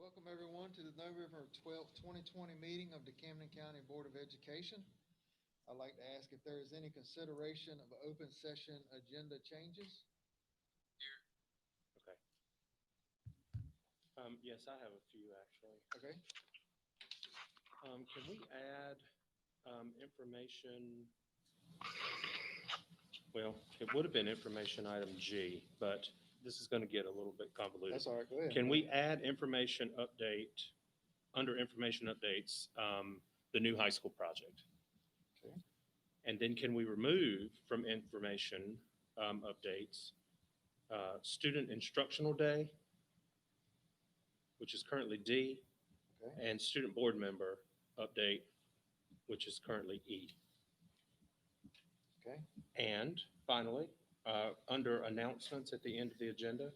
Welcome everyone to the November 12th, 2020 meeting of the Camden County Board of Education. I'd like to ask if there is any consideration of open session agenda changes. Okay. Yes, I have a few actually. Okay, Can we add information? Well, it would have been information item G, but this is going to get a little bit convoluted. that's all right, go ahead. Can we add information update, under information updates, the new high school project? Okay. And then can we remove from information updates, student instructional day, which is currently D, Okay. and student board member update, which is currently E. Okay, And finally, under announcements at the end of the agenda,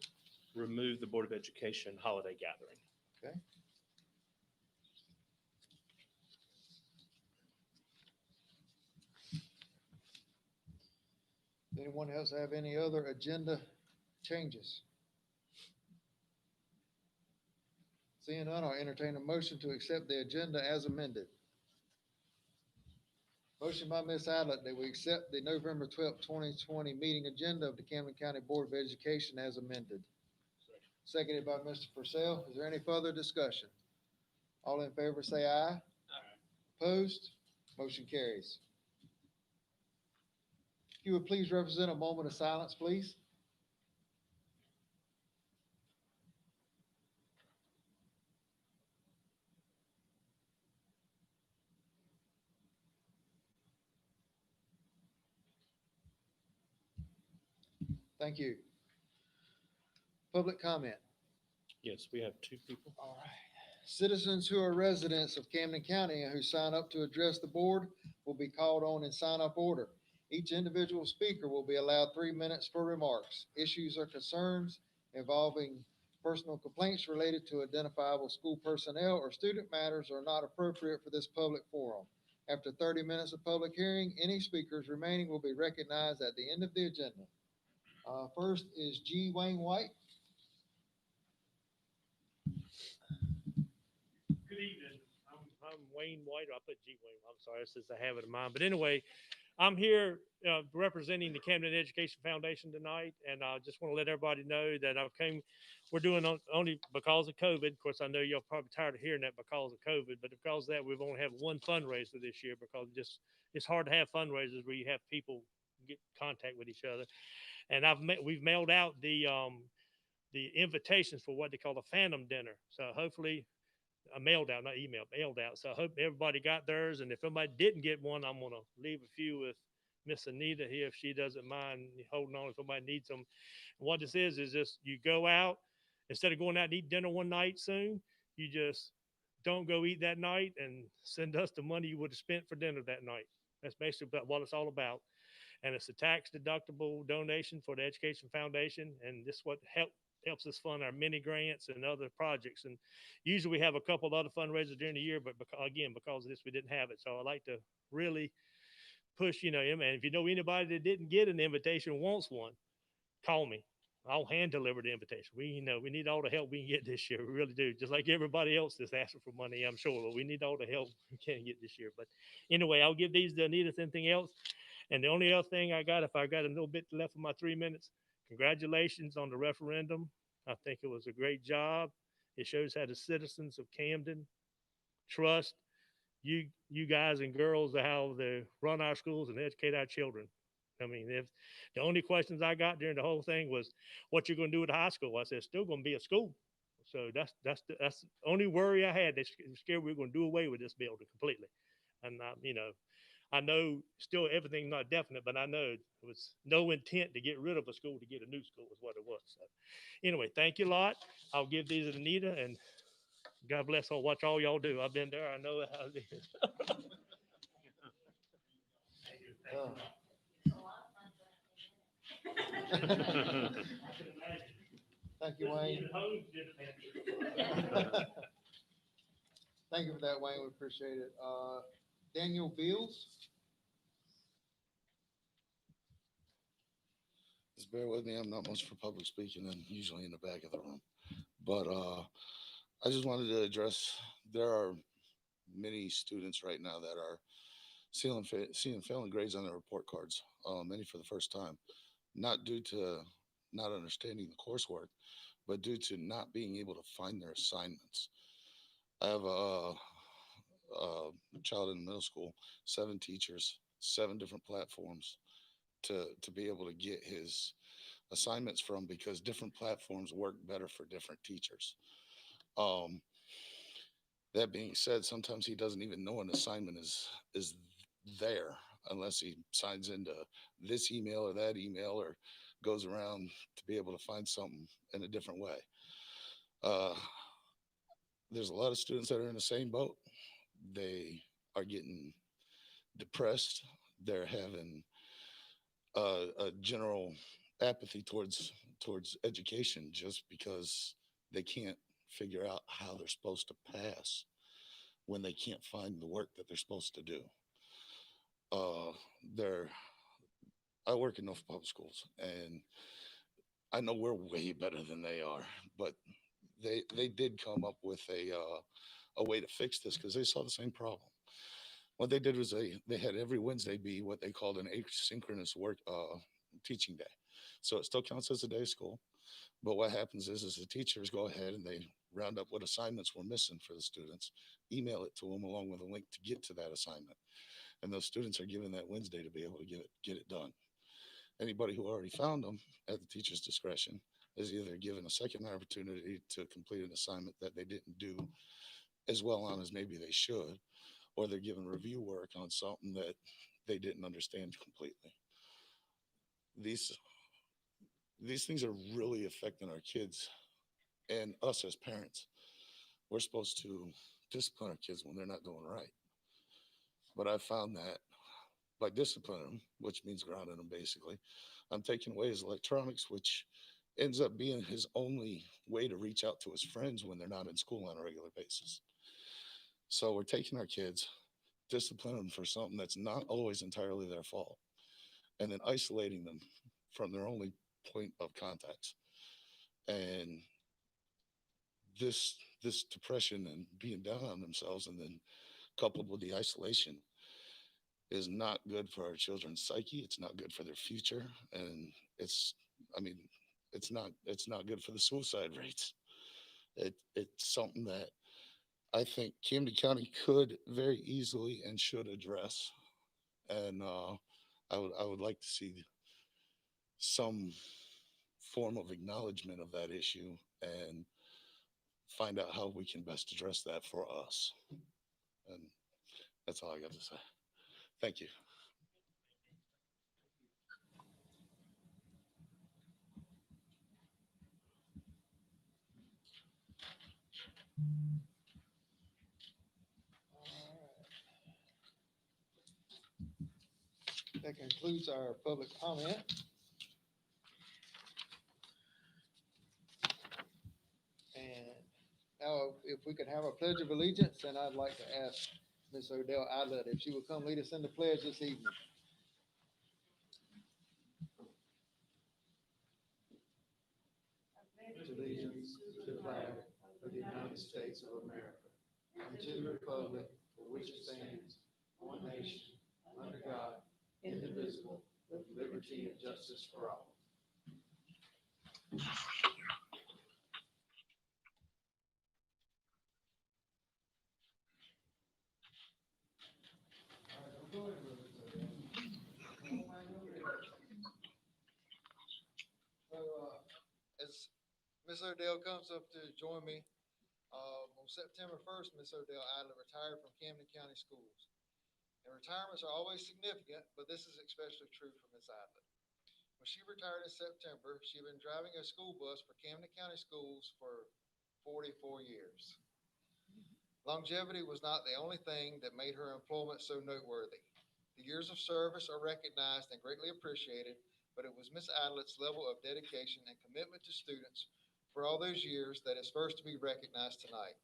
remove the Board of Education holiday gathering. okay. Does anyone else have any other agenda changes? Seeing none, I'll entertain a motion to accept the agenda as amended. Motion by Ms. Adelett that we accept the November 12th, 2020 meeting agenda of the Camden County Board of Education as amended. Seconded by Mr. Purcell. Is there any further discussion? All in favor say aye. Aye. Opposed? Motion carries. If you would please represent a moment of silence, please. Thank you. Public comment. Yes, we have two people. All right. Citizens who are residents of Camden County and who sign up to address the board will be called on in sign-up order. Each individual speaker will be allowed 3 minutes for remarks. Issues or concerns involving personal complaints related to identifiable school personnel or student matters are not appropriate for this public forum. After 30 minutes of public hearing, any speakers remaining will be recognized at the end of the agenda. First is G. Wayne White. Good evening. I'm Wayne White. I put G. Wayne. I'm sorry, this is a habit of mine. But anyway, I'm here representing the Camden Education Foundation tonight, and I just want to let everybody know that we're doing only because of COVID. Of course, I know you're probably tired of hearing that because of COVID, but because of that, we've only have one fundraiser this year because it's hard to have fundraisers where you have people get contact with each other. And we've mailed out the invitations for what they call the Phantom Dinner. So hopefully, mailed out, not emailed, mailed out. So I hope everybody got theirs. And if somebody didn't get one, I'm going to leave a few with Miss Anita here if she doesn't mind holding on if somebody needs them. And what this is just you go out, instead of going out and eat dinner one night soon, you just don't go eat that night and send us the money you would have spent for dinner that night. That's basically what it's all about. And it's a tax deductible donation for the Education Foundation. And this is what helps us fund our mini grants and other projects. And usually we have a couple of other fundraisers during the year, but because of this, we didn't have it. So I like to really push, and if you know anybody that didn't get an invitation, wants one, call me. I'll hand deliver the invitation. We need all the help we can get this year. We really do. Just like everybody else that's asking for money, I'm sure. But we need all the help we can get this year. But anyway, I'll give these to Anita if anything else. And the only other thing I got, if I got a little bit left of my 3 minutes, congratulations on the referendum. I think it was a great job. It shows how the citizens of Camden trust you guys and girls, how they run our schools and educate our children. I mean, if the only questions I got during the whole thing was what you're going to do with the high school, I said, it's still going to be a school. So that's the only worry I had. They were scared we were going to do away with this building completely. And I know still everything not definite, but I know it was no intent to get rid of a school to get a new school is what it was. So anyway, thank you a lot. I'll give these to Anita, and God bless. I'll watch all y'all do. I've been there. I know how it is. Thank you, Wayne. Thank you for that, Wayne. We appreciate it. Daniel Beals. Just bear with me. I'm not much for public speaking and usually in the back of the room. But I just wanted to address there are many students right now that are seeing failing grades on their report cards, many for the first time, not due to not understanding the coursework, but due to not being able to find their assignments. I have a child in middle school, 7 teachers, 7 different platforms to be able to get his assignments from because different platforms work better for different teachers. Um, that being said, sometimes he doesn't even know an assignment is there unless he signs into this email or that email or goes around to be able to find something in a different way. Uh, there's a lot of students that are in the same boat. They are getting depressed. They're having a general apathy towards education just because they can't figure out how they're supposed to pass when they can't find the work that they're supposed to do. Uh, they're I work in North Public Schools, and I know we're way better than they are, but they did come up with a way to fix this because they saw the same problem. What they did was they had every Wednesday be what they called an asynchronous work teaching day. So it still counts as a day of school, but what happens is the teachers go ahead and they round up what assignments were missing for the students, email it to them along with a link to get to that assignment, and those students are given that Wednesday to be able to get it done. Anybody who already found them at the teacher's discretion is either given a second opportunity to complete an assignment that they didn't do as well on as maybe they should, or they're given review work on something that they didn't understand completely. These these things are really affecting our kids and us as parents. We're supposed to discipline our kids when they're not doing right. But I found that by disciplining them, which means grounding them basically, I'm taking away his electronics, which ends up being his only way to reach out to his friends when they're not in school on a regular basis. So we're taking our kids, disciplining them for something that's not always entirely their fault, and then isolating them from their only point of contacts. And this depression and being down on themselves, and then coupled with the isolation, is not good for our children's psyche. It's not good for their future, and it's I mean it's not good for the suicide rates. It's something that I think Camden County could very easily and should address, and I would like to see some form of acknowledgement of that issue and find out how we can best address that for us. And that's all I got to say. Thank you. That concludes our public comment. And now, if we could have a pledge of allegiance, then I'd like to ask Ms. Odell Islet if she would come lead us in the pledge this evening. Allegiance to the flag of the United States of America and to the republic for which it stands, one nation, under God, indivisible, with liberty and justice for all. So, as Ms. Odell comes up to join me, on September 1st, Ms. Odell Idler retired from Camden County Schools. And retirements are always significant, but this is especially true for Ms. Idler. When she retired in September, she had been driving a school bus for Camden County Schools for 44 years. Longevity was not the only thing that made her employment so noteworthy. The years of service are recognized and greatly appreciated, but it was Ms. Adlet's level of dedication and commitment to students for all those years that is first to be recognized tonight.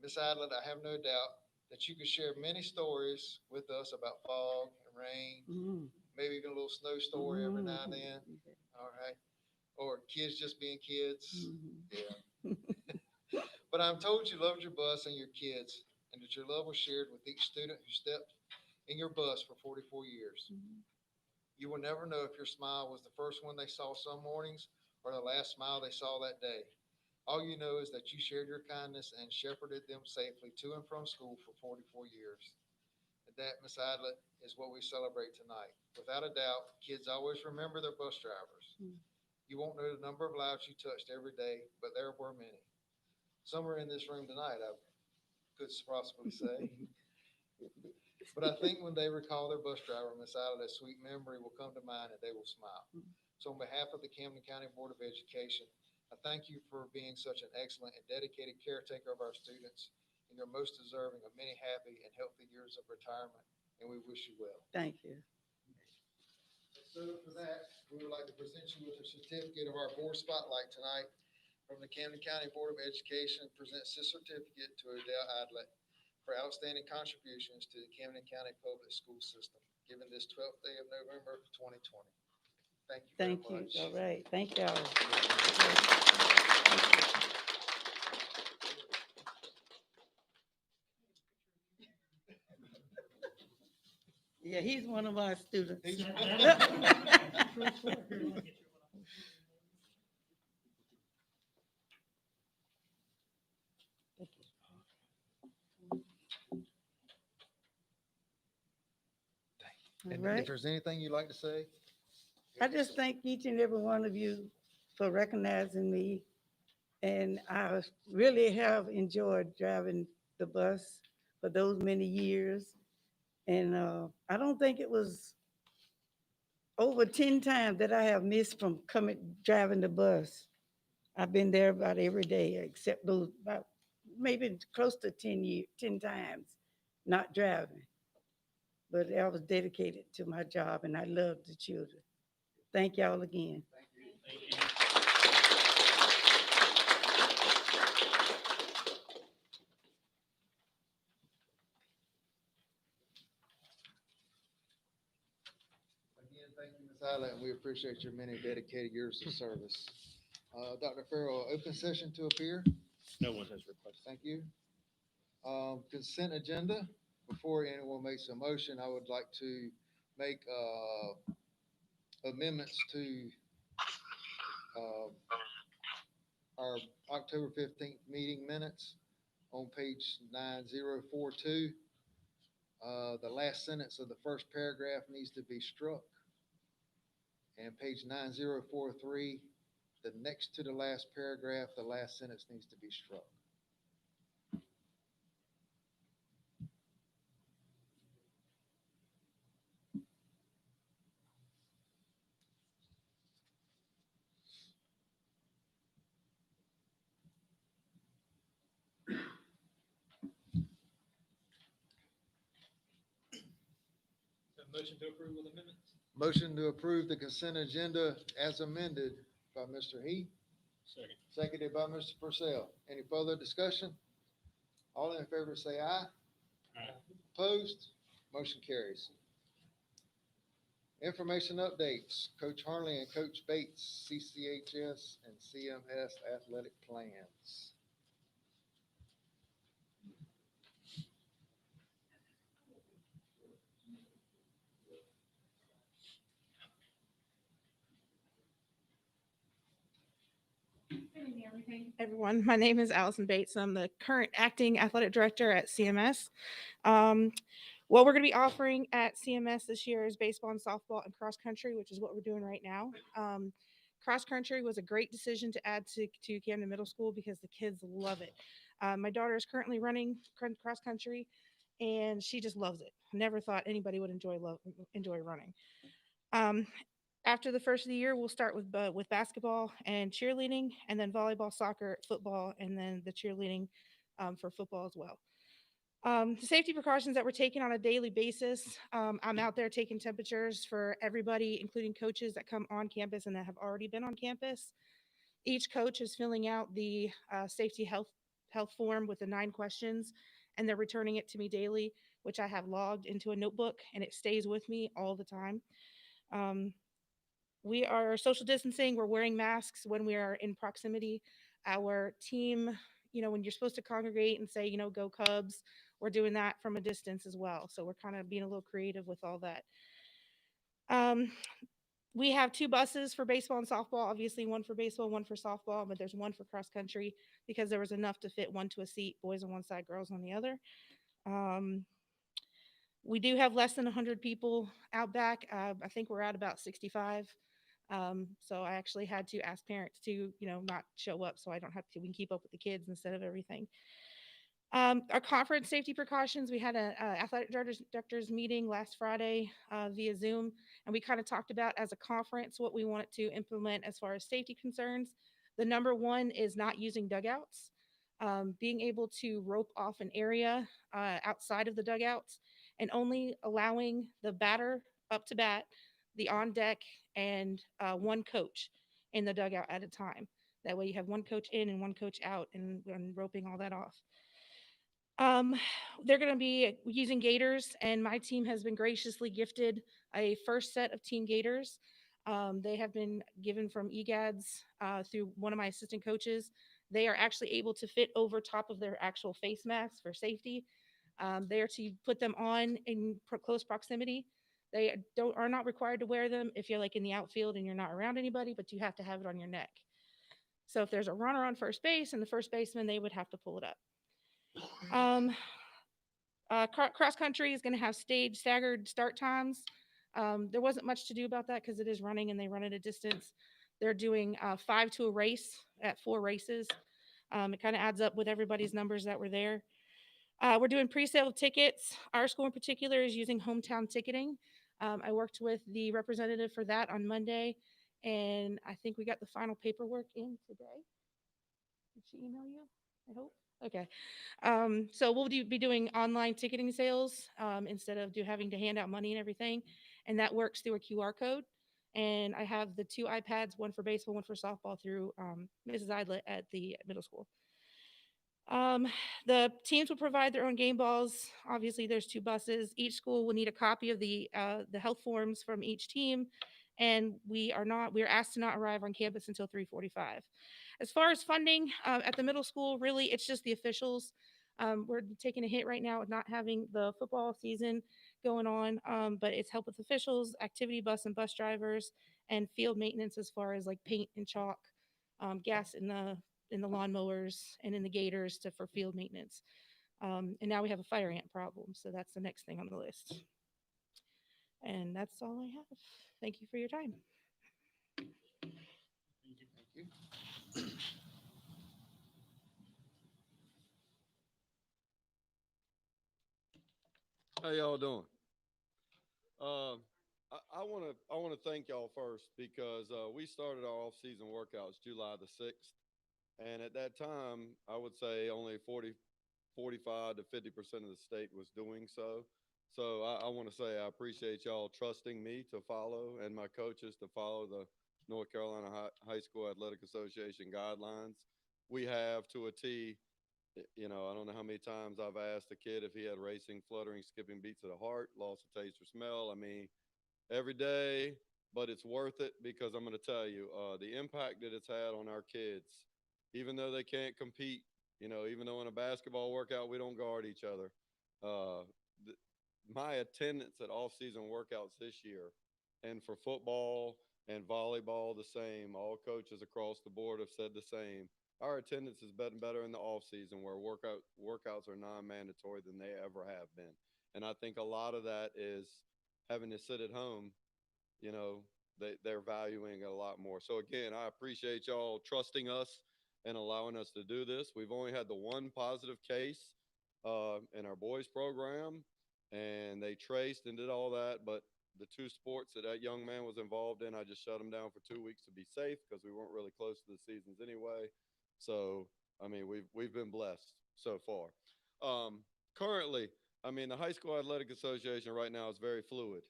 Ms. Adlet, I have no doubt that you could share many stories with us about fog and rain, maybe even a little snow story every now and then. All right. Or kids just being kids. Yeah. But I'm told you loved your bus and your kids, and that your love was shared with each student who stepped in your bus for 44 years. You will never know if your smile was the first one they saw some mornings or the last smile they saw that day. All you know is that you shared your kindness and shepherded them safely to and from school for 44 years. And that, Miss Idlet, is what we celebrate tonight. Without a doubt, kids always remember their bus drivers. You won't know the number of lives you touched every day, but there were many. Some are in this room tonight, I could possibly say. But I think when they recall their bus driver, Miss Ida, that sweet memory will come to mind and they will smile. So on behalf of the Camden County Board of Education, I thank you for being such an excellent and dedicated caretaker of our students, and you're most deserving of many happy and healthy years of retirement, and we wish you well. Thank you. So for that, we would like to present you with a certificate of our board spotlight tonight from the Camden County Board of Education. Presents this certificate to Odell Idlet for outstanding contributions to the Camden County Public School System, given this 12th day of November, 2020. Thank you very Thank you. much. All right. Thank y'all. Yeah, he's one of our students. All And right. if there's anything you'd like to say? I just thank each and every one of you for recognizing me. And I really have enjoyed driving the bus for those many years. And I don't think it was over 10 times that I have missed from driving the bus. I've been there about every day, except those about maybe close to 10 times not driving. But I was dedicated to my job and I loved the children. Thank y'all again. Again, thank you, Ms. Islet, and we appreciate your many dedicated years of service. Dr. Farrell, open session to appear. No one has requested. Thank you. Consent agenda. Before anyone makes a motion, I would like to make amendments to our October 15th meeting minutes on page 9042. The last sentence of the first paragraph needs to be struck. And page 9043, the next to the last paragraph, the last sentence needs to be struck. Motion to approve with amendments? Motion to approve the consent agenda as amended by Mr. Heath, Second. seconded by Mr. Purcell. Any further discussion? All in favor say aye. Aye. Opposed? Motion carries. Information updates, Coach Harley and Coach Bates, CCHS and CMS athletic plans. Everyone, my name is Allison Bates. I'm the current acting athletic director at CMS. What we're going to be offering at CMS this year is baseball and softball and cross country, which is what we're doing right now. Cross country was a great decision to add to Camden Middle School because the kids love it. My daughter is currently running cross country and she just loves it. Never thought anybody would enjoy running. After the first of the year, we'll start with basketball and cheerleading, and then volleyball, soccer, football, and then the cheerleading for football as well. The safety precautions that we're taking on a daily basis, I'm out there taking temperatures for everybody, including coaches that come on campus and that have already been on campus. Each coach is filling out the safety health form with the 9 questions, and they're returning it to me daily, which I have logged into a notebook, and it stays with me all the time. We are social distancing. We're wearing masks when we are in proximity. Our team when you're supposed to congregate and say, go Cubs, we're doing that from a distance as well. So we're kind of being a little creative with all that. Um, we have two buses for baseball and softball, obviously one for baseball, one for softball, but there's one for cross country because there was enough to fit one to a seat, boys on one side, girls on the other. Um, we do have less than 100 people out back. I think we're at about 65. So I actually had to ask parents to, not show up so I don't have to, we can keep up with the kids instead of everything. Our conference safety precautions, we had a athletic directors meeting last Friday via Zoom, and we kind of talked about as a conference what we wanted to implement as far as safety concerns. The number one is not using dugouts, being able to rope off an area outside of the dugouts and only allowing the batter up to bat, the on deck, and one coach in the dugout at a time. That way you have one coach in and one coach out and roping all that off. Um, they're going to be using gators, and my team has been graciously gifted a first set of team gators. They have been given from EGADS through one of my assistant coaches. They are actually able to fit over top of their actual face masks for safety. They are to put them on in close proximity. They are not required to wear them if you're like in the outfield and you're not around anybody, but you have to have it on your neck. So if there's a runner on first base and the first baseman, they would have to pull it up. Cross country is going to have staggered start times. There wasn't much to do about that because it is running and they run at a distance. They're doing 5 to a race at 4 races. It kind of adds up with everybody's numbers that were there. We're doing pre-sale tickets. Our school in particular is using hometown ticketing. I worked with the representative for that on Monday, and I think we got the final paperwork in today. Did she email you? I hope. Okay. So we'll be doing online ticketing sales instead of having to hand out money and everything. And that works through a QR code. And I have the 2 iPads, one for baseball, one for softball through Mrs. Idlet at the middle school. The teams will provide their own game balls. Obviously, there's 2 buses. Each school will need a copy of the health forms from each team. And we are asked to not arrive on campus until 3:45. As far as funding at the middle school, really, it's just the officials. We're taking a hit right now with not having the football season going on, but it's help with officials, activity bus and bus drivers, and field maintenance as far as like paint and chalk, gas in the lawnmowers and in the gators for field maintenance. And now we have a fire ant problem, so that's the next thing on the list. And that's all I have. Thank you for your time. Thank you. How y'all doing? I want to thank y'all first because we started our off-season workouts July the 6th, and at that time, I would say only 45 to 50% of the state was doing so. So I want to say I appreciate y'all trusting me to follow and my coaches to follow the North Carolina High School Athletic Association guidelines. We have to a T. I don't know how many times I've asked a kid if he had racing, fluttering, skipping beats of the heart, loss of taste or smell. I mean, every day, but it's worth it because I'm going to tell you the impact that it's had on our kids, even though they can't compete, even though in a basketball workout, we don't guard each other. My attendance at off-season workouts this year and for football and volleyball, the same, all coaches across the board have said the same. Our attendance has been better in the off season where workouts are non-mandatory than they ever have been. And I think a lot of that is having to sit at home, they're valuing it a lot more. So again, I appreciate y'all trusting us and allowing us to do this. We've only had the one positive case in our boys program, and they traced and did all that. But the 2 sports that young man was involved in, I just shut him down for 2 weeks to be safe because we weren't really close to the seasons anyway. So, I mean, we've been blessed so far. Currently, I mean, the High School Athletic Association right now is very fluid.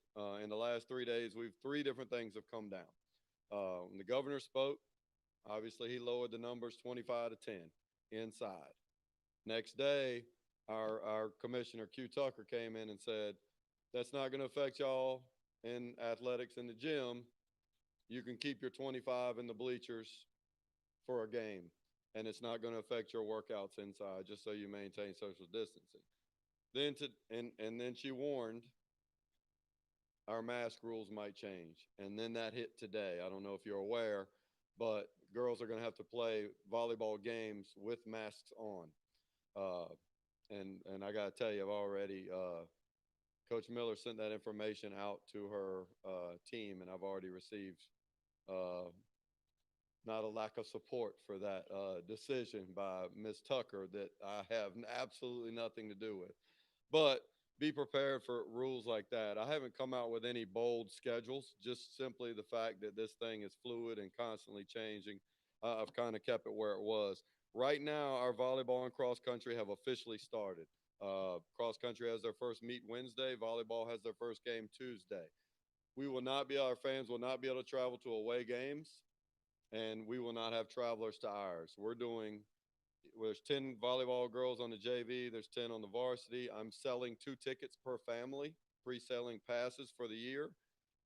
In the last 3 days, 3 different things have come down. When the governor spoke, obviously he lowered the numbers 25 to 10 inside. Next day, our commissioner, Q Tucker, came in and said, that's not going to affect y'all in athletics in the gym. You can keep your 25 in the bleachers for a game. and it's not going to affect your workouts inside, just so you maintain social distancing. Then and then she warned our mask rules might change. And then that hit today. I don't know if you're aware, but girls are going to have to play volleyball games with masks on. Uh, and I got to tell you, I've already Coach Miller sent that information out to her team, and I've already received uh, not a lack of support for that decision by Ms. Tucker that I have absolutely nothing to do with. But be prepared for rules like that. I haven't come out with any bold schedules, just simply the fact that this thing is fluid and constantly changing. I've kind of kept it where it was. Right now, our volleyball and cross country have officially started. Cross country has their first meet Wednesday. Volleyball has their first game Tuesday. Our fans will not be able to travel to away games, and we will not have travelers to ours. There's 10 volleyball girls on the JV, there's 10 on the varsity. I'm selling 2 tickets per family, pre-selling passes for the year,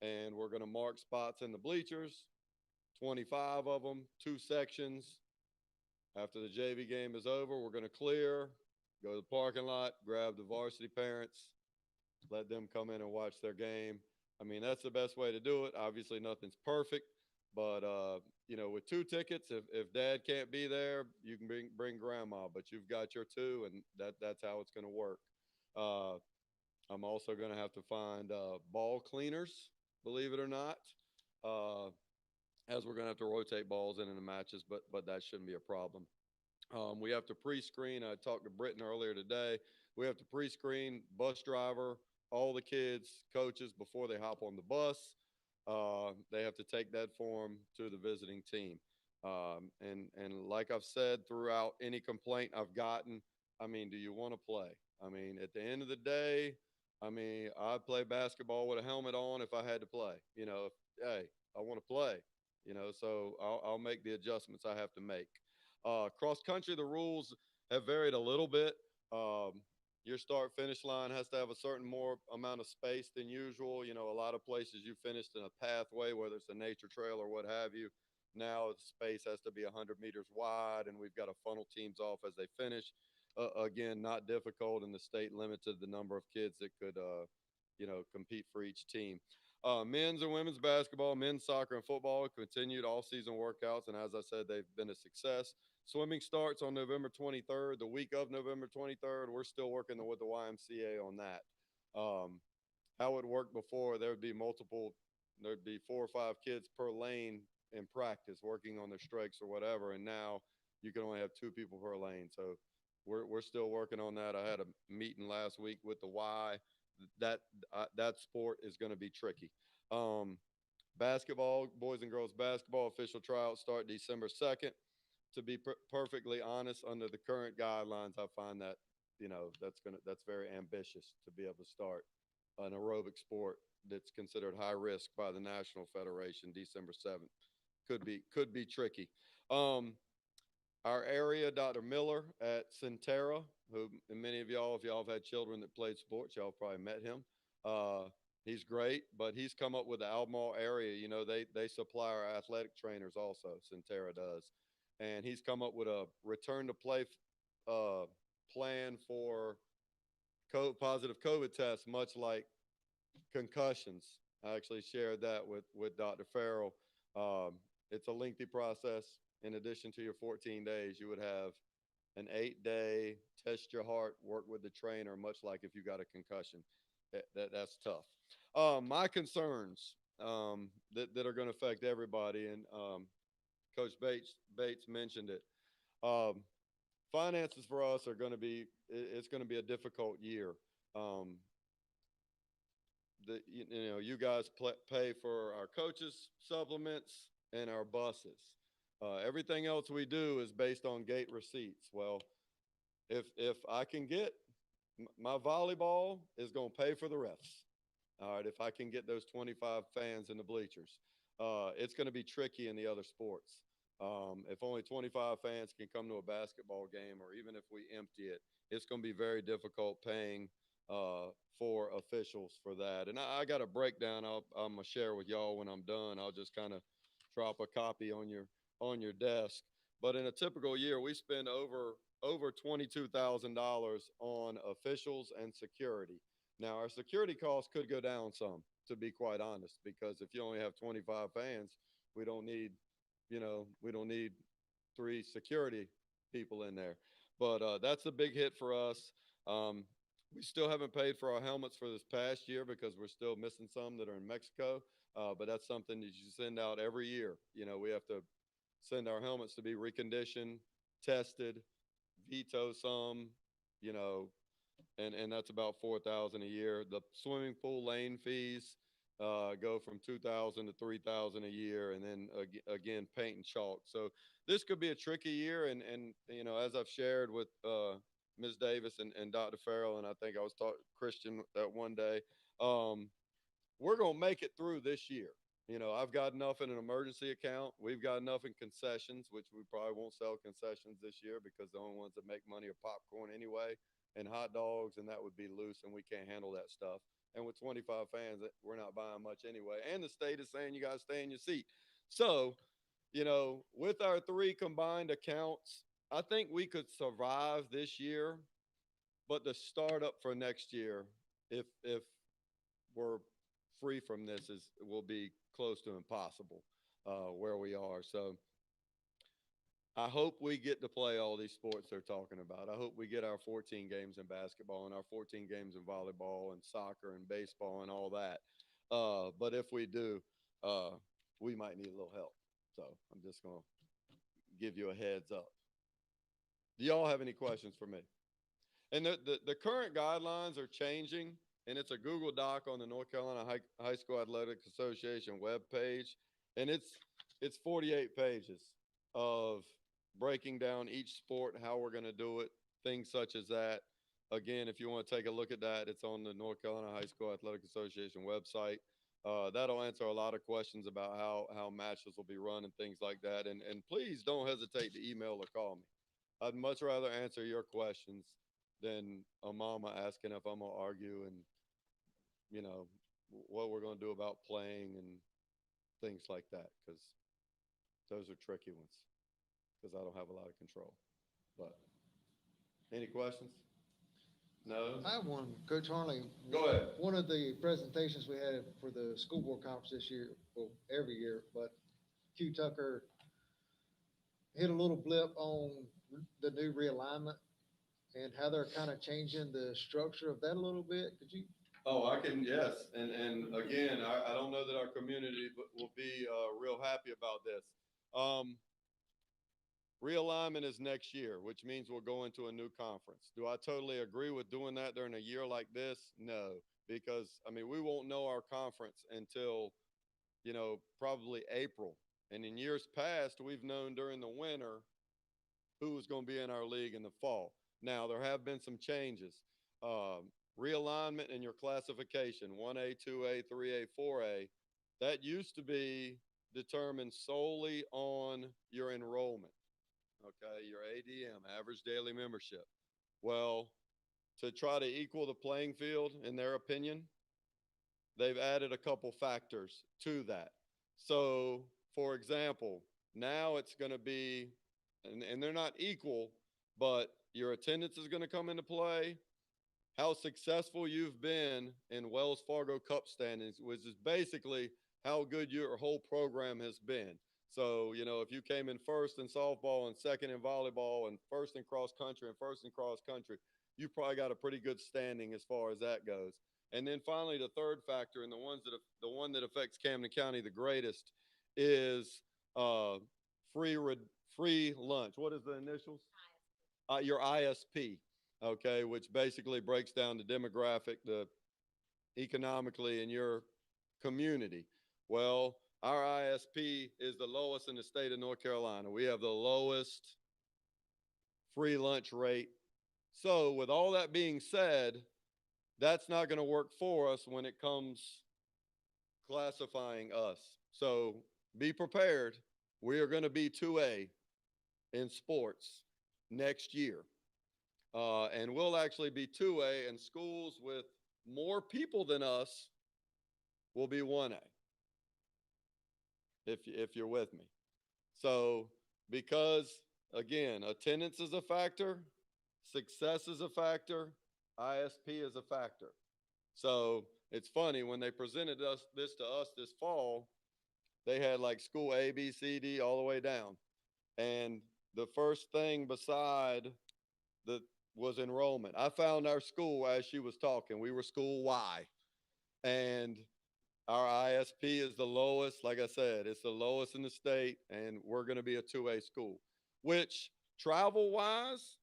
and we're going to mark spots in the bleachers, 25 of them, 2 sections. After the JV game is over, we're going to clear, go to the parking lot, grab the varsity parents, let them come in and watch their game. I mean, that's the best way to do it. Obviously, nothing's perfect, but with 2 tickets, if dad can't be there, you can bring grandma, but you've got your 2, and that's how it's going to work. I'm also going to have to find ball cleaners, believe it or not, as we're going to have to rotate balls in the matches, but that shouldn't be a problem. We have to pre-screen. I talked to Britton earlier today. We have to pre-screen bus driver, all the kids, coaches before they hop on the bus. They have to take that form to the visiting team. And like I've said throughout any complaint I've gotten, I mean, do you want to play? I mean, at the end of the day, I mean, I'd play basketball with a helmet on if I had to play. Hey, I want to play. So I'll make the adjustments I have to make. Cross country, the rules have varied a little bit. Your start finish line has to have a certain more amount of space than usual. A lot of places you finished in a pathway, whether it's a nature trail or what have you. Now the space has to be 100 meters wide, and we've got to funnel teams off as they finish. Again, not difficult, and the state limited the number of kids that could, compete for each team. Men's and women's basketball, men's soccer, and football continued all-season workouts, and as I said, they've been a success. Swimming starts on November 23rd, the week of November 23rd. We're still working with the YMCA on that. How it worked before, there'd be 4 or 5 kids per lane in practice working on their strikes or whatever, and now you can only have 2 people per lane. So we're still working on that. I had a meeting last week with the Y. That sport is going to be tricky. Basketball, boys and girls basketball official tryouts start December 2nd. To be perfectly honest, under the current guidelines, I find that that's very ambitious to be able to start an aerobic sport that's considered high risk by the National Federation December 7th. Could be tricky. Our area, Dr. Miller at Centera, who and many of y'all, if y'all have had children that played sports, y'all probably met him. He's great, but he's come up with the Albemarle area. They supply our athletic trainers also, Centera does. And he's come up with a return to play plan for positive COVID tests, much like concussions. I actually shared that with Dr. Farrell. It's a lengthy process. In addition to your 14 days, you would have an 8-day test your heart, work with the trainer, much like if you got a concussion. That's tough. My concerns that are going to affect everybody, and Coach Bates mentioned it. Finances for us are going to be, it's going to be a difficult year. You guys pay for our coaches' supplements and our buses. Everything else we do is based on gate receipts. Well, if I can get my volleyball is going to pay for the refs. All right, if I can get those 25 fans in the bleachers, it's going to be tricky in the other sports. If only 25 fans can come to a basketball game, or even if we empty it, it's going to be very difficult paying for officials for that. And I got a breakdown I'm going to share with y'all when I'm done. I'll just kind of drop a copy on your desk. But in a typical year, we spend over $22,000 on officials and security. Now, our security costs could go down some, to be quite honest, because if you only have 25 fans, we don't need, we don't need 3 security people in there. But that's a big hit for us. Um, we still haven't paid for our helmets for this past year because we're still missing some that are in Mexico. But that's something that you send out every year. We have to send our helmets to be reconditioned, tested, veto some, you know, and that's about 4,000 a year. The swimming pool lane fees go from 2,000 to 3,000 a year, and then again paint and chalk. So this could be a tricky year, and as I've shared with Ms. Davis and Dr. Farrell, and I think I was talking Christian that one day, we're gonna make it through this year. I've got enough in an emergency account. We've got enough in concessions, which we probably won't sell concessions this year because the only ones that make money are popcorn anyway and hot dogs, and that would be loose, and we can't handle that stuff. And with 25 fans, we're not buying much anyway. And the state is saying you got to stay in your seat. So, with our 3 combined accounts, I think we could survive this year, but the startup for next year, if we're free from this, will be close to impossible where we are. So I hope we get to play all these sports they're talking about. I hope we get our 14 games in basketball and our 14 games in volleyball and soccer and baseball and all that. But if we do, we might need a little help. So I'm just going to give you a heads up. Do y'all have any questions for me? And the current guidelines are changing, and it's a Google Doc on the North Carolina High School Athletic Association webpage, and it's 48 pages of breaking down each sport, how we're going to do it, things such as that. Again, if you want to take a look at that, it's on the North Carolina High School Athletic Association website. That'll answer a lot of questions about how matches will be run and things like that. And please don't hesitate to email or call me. I'd much rather answer your questions than a mama asking if I'm gonna argue and what we're gonna do about playing and things like that, because those are tricky ones, because I don't have a lot of control. But any questions? No? I have one, Coach Harley. Go ahead. One of the presentations we had for the school board conference this year, well, every year, but Q Tucker hit a little blip on the new realignment and how they're kind of changing the structure of that a little bit. Could you? Oh, I can, yes. And again, I don't know that our community will be real happy about this. Realignment is next year, which means we'll go into a new conference. Do I totally agree with doing that during a year like this? No, because we won't know our conference until, probably April. And in years past, we've known during the winter who was going to be in our league in the fall. Now, there have been some changes. Realignment in your classification, 1A, 2A, 3A, 4A, that used to be determined solely on your enrollment. Okay, your ADM, average daily membership. Well, to try to equal the playing field, in their opinion, they've added a couple factors to that. So, for example, now it's going to be, and they're not equal, but your attendance is going to come into play, how successful you've been in Wells Fargo Cup standings, which is basically how good your whole program has been. So, if you came in first in softball and second in volleyball and first in cross country and first in cross country, you've probably got a pretty good standing as far as that goes. And then finally, the third factor, and the one that affects Camden County the greatest, is free lunch. What is the initials? Your ISP, okay, which basically breaks down the demographic, the economically in your community. Well, our ISP is the lowest in the state of North Carolina. We have the lowest free lunch rate. So with all that being said, that's not going to work for us when it comes classifying us. So be prepared. We are going to be 2A in sports next year. And we'll actually be 2A, and schools with more people than us will be 1A. If you're with me. So because again, attendance is a factor, success is a factor, ISP is a factor. So it's funny when they presented this to us this fall, they had like school A, B, C, D all the way down. And the first thing beside the was enrollment. I found our school as she was talking. We were school Y. And our ISP is the lowest. Like I said, it's the lowest in the state, and we're going to be a 2A school, which travel wise,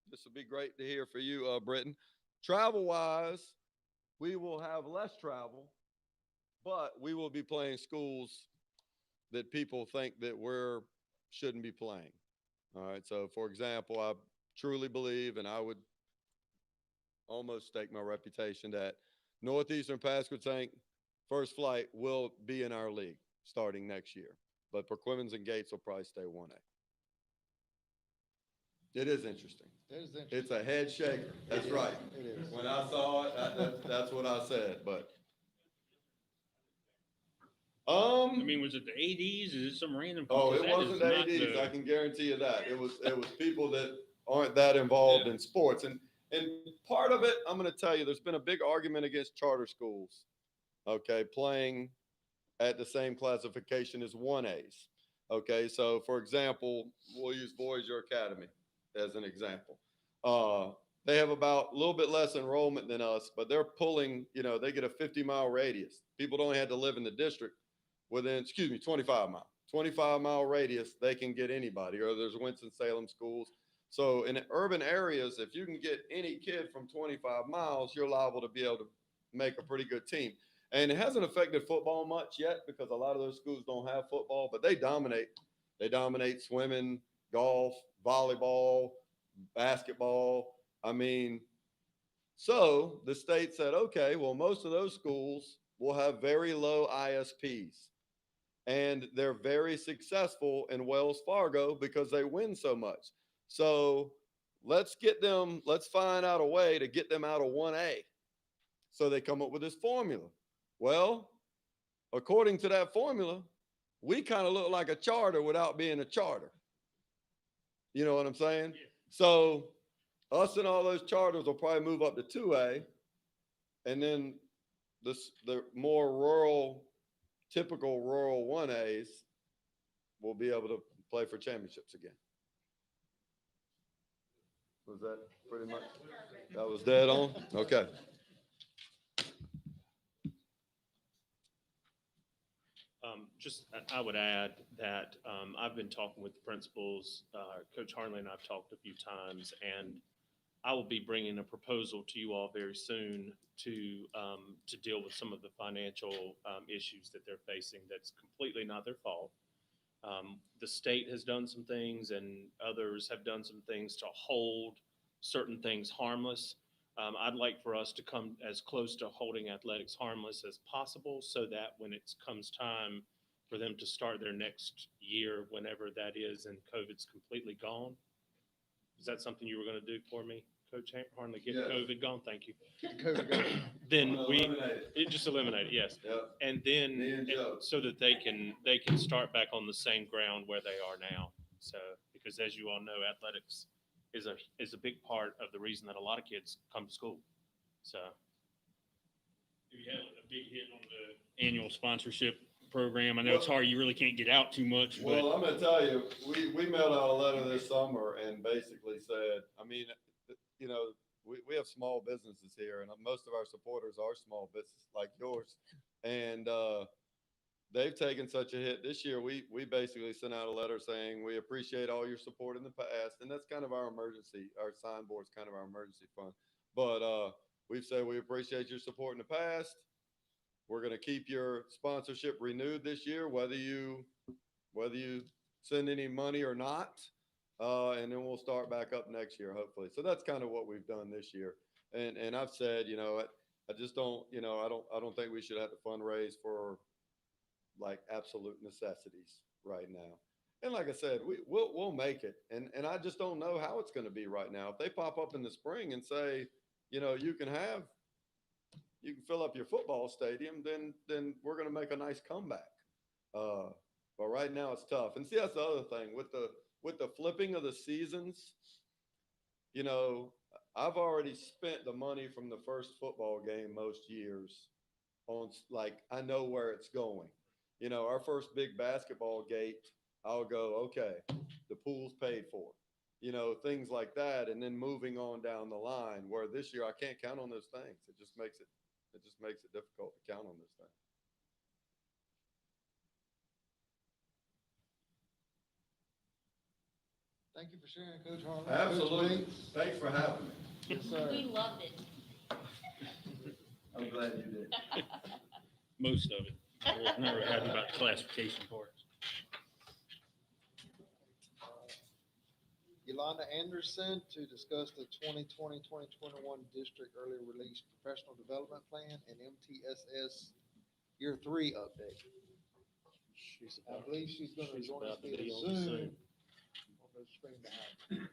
this will be great to hear for you, Britton. Travel wise, we will have less travel, but we will be playing schools that people think that we're shouldn't be playing. All right. So, for example, I truly believe, and I would almost stake my reputation that Northeastern Pasquotank First Flight will be in our league starting next year, but Perquimans and Gates will probably stay 1A. It is interesting. That is interesting. It's a head shaker. That's right. It is. When I saw it, that's what I said. But I mean, was it the ADs? Is it some random? oh, because it that wasn't is not ADs. the- I can guarantee you that. It was people that aren't that involved in sports. And part of it, I'm going to tell you, there's been a big argument against charter schools, okay, playing at the same classification as 1As. Okay, so for example, we'll use Voyager Academy as an example. They have about a little bit less enrollment than us, but they're pulling, they get a 50-mile radius. People don't have to live in the district within, 25-mile radius, they can get anybody, or there's Winston-Salem schools. So in urban areas, if you can get any kid from 25 miles, you're liable to be able to make a pretty good team. And it hasn't affected football much yet because a lot of those schools don't have football, but they dominate. They dominate swimming, golf, volleyball, basketball. I mean, so the state said, okay, well, most of those schools will have very low ISPs. And they're very successful in Wells Fargo because they win so much. So let's find out a way to get them out of 1A. So they come up with this formula. Well, according to that formula, we kind of look like a charter without being a charter. You know what I'm saying? Yeah. So us and all those charters will probably move up to 2A. And then the more rural, typical rural 1As will be able to play for championships again. Was that pretty much? That was dead on? Okay. I would add that I've been talking with the principals. Coach Harnley and I've talked a few times, and I will be bringing a proposal to you all very soon to deal with some of the financial issues that they're facing. That's completely not their fault. The state has done some things, and others have done some things to hold certain things harmless. I'd like for us to come as close to holding athletics harmless as possible so that when it comes time for them to start their next year, whenever that is, and COVID's completely gone. Is that something you were going to do for me, Coach Harnley? Get Yes. COVID gone? Thank you. COVID go. Then Eliminate it. just eliminate it, yes. Yep. And then Me and Joe. so that they can start back on the same ground where they are now. So, because as you all know, athletics is a big part of the reason that a lot of kids come to school. So You had a big hit on the annual sponsorship program. I know it's hard. You really can't get out too much, but Well, I'm going to tell you, we mailed out a letter this summer and basically said, I mean, we have small businesses here, and most of our supporters are small businesses like yours. And they've taken such a hit this year. We basically sent out a letter saying we appreciate all your support in the past, and that's kind of our signboard's kind of our emergency fund. But we've said we appreciate your support in the past. We're going to keep your sponsorship renewed this year, whether you send any money or not. And then we'll start back up next year, hopefully. So that's kind of what we've done this year. And I've said, I just don't, I don't think we should have to fundraise for like absolute necessities right now. And like I said, we'll make it. And I just don't know how it's going to be right now. If they pop up in the spring and say, you can fill up your football stadium, then we're going to make a nice comeback. But right now it's tough. And see, that's the other thing with with the flipping of the seasons, you know, I've already spent the money from the first football game most years on like, I know where it's going. You know, our first big basketball gate, I'll go, okay, the pool's paid for, you know, things like that. And then moving on down the line, where this year I can't count on those things. It just makes it difficult to count on those things. Thank you for sharing, Coach Harlan. Coach Absolutely. Bates? Thanks for having me. Yes, sir. We loved it. I'm glad you did. Most of it. I was never happy about the classification parts. Yolanda Anderson to discuss the 2020-2021 District Early Release Professional Development Plan and MTSS Year 3 update. I believe she's gonna She's join us about to via be on Zoom Zoom. on the screen behind.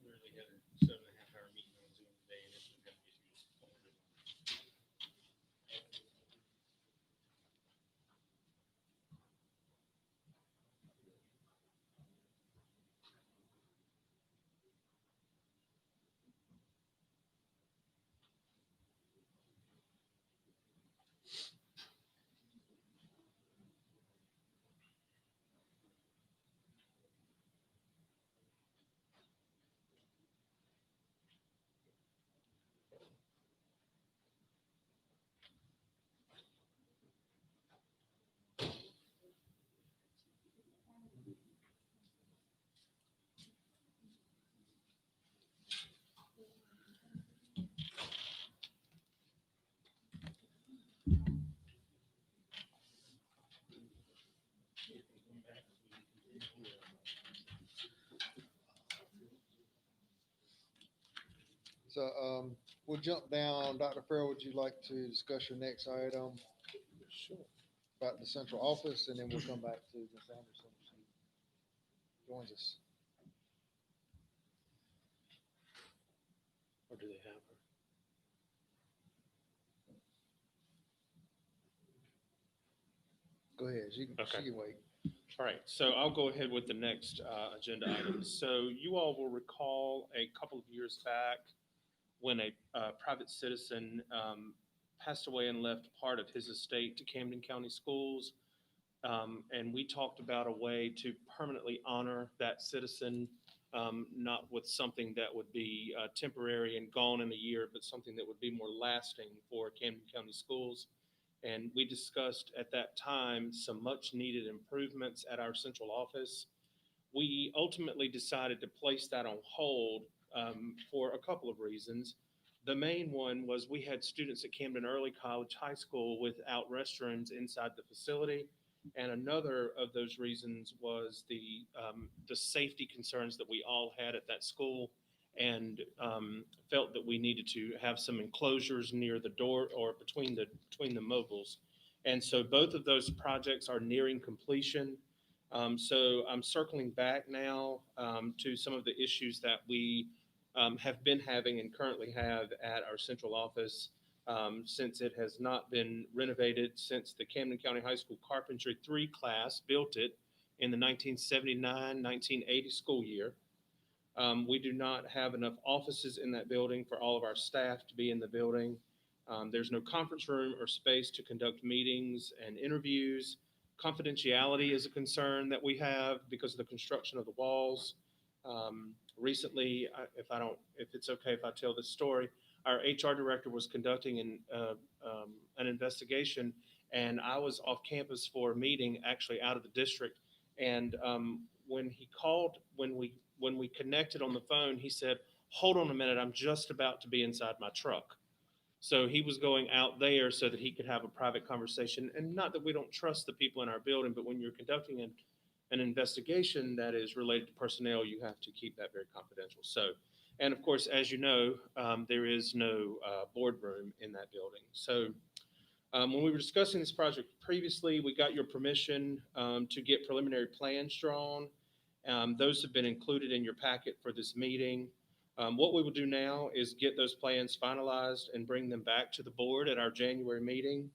Literally had a 7.5 hour meeting on Zoom today, and it's been having issues. So, we'll jump down. Dr. Farrell, would you like to discuss your next item? Sure. About the central office, and then we'll come back to Ms. Anderson. if She joins us. Or do they have her? Go ahead. She Okay. can wait. All right, so I'll go ahead with the next agenda item. So you all will recall a couple of years back when a private citizen passed away and left part of his estate to Camden County Schools. And we talked about a way to permanently honor that citizen, not with something that would be temporary and gone in a year, but something that would be more lasting for Camden County Schools. And we discussed at that time some much needed improvements at our central office. We ultimately decided to place that on hold for a couple of reasons. The main one was we had students at Camden Early College High School without restrooms inside the facility. And another of those reasons was the safety concerns that we all had at that school, and felt that we needed to have some enclosures near the door or between the mobiles. And so both of those projects are nearing completion. So I'm circling back now to some of the issues that we have been having and currently have at our central office, since it has not been renovated since the Camden County High School Carpentry 3 class built it in the 1979-1980 school year. We do not have enough offices in that building for all of our staff to be in the building. There's no conference room or space to conduct meetings and interviews. Confidentiality is a concern that we have because of the construction of the walls. recently, if it's okay if I tell this story, our HR director was conducting an investigation, and I was off campus for a meeting, actually out of the district. And when he called, when we connected on the phone, he said, "Hold on a minute, I'm just about to be inside my truck." So he was going out there so that he could have a private conversation. And not that we don't trust the people in our building, but when you're conducting an investigation that is related to personnel, you have to keep that very confidential. So, and of course, as you know, there is no boardroom in that building. So when we were discussing this project previously, we got your permission to get preliminary plans drawn. Those have been included in your packet for this meeting. What we will do now is get those plans finalized and bring them back to the board at our January meeting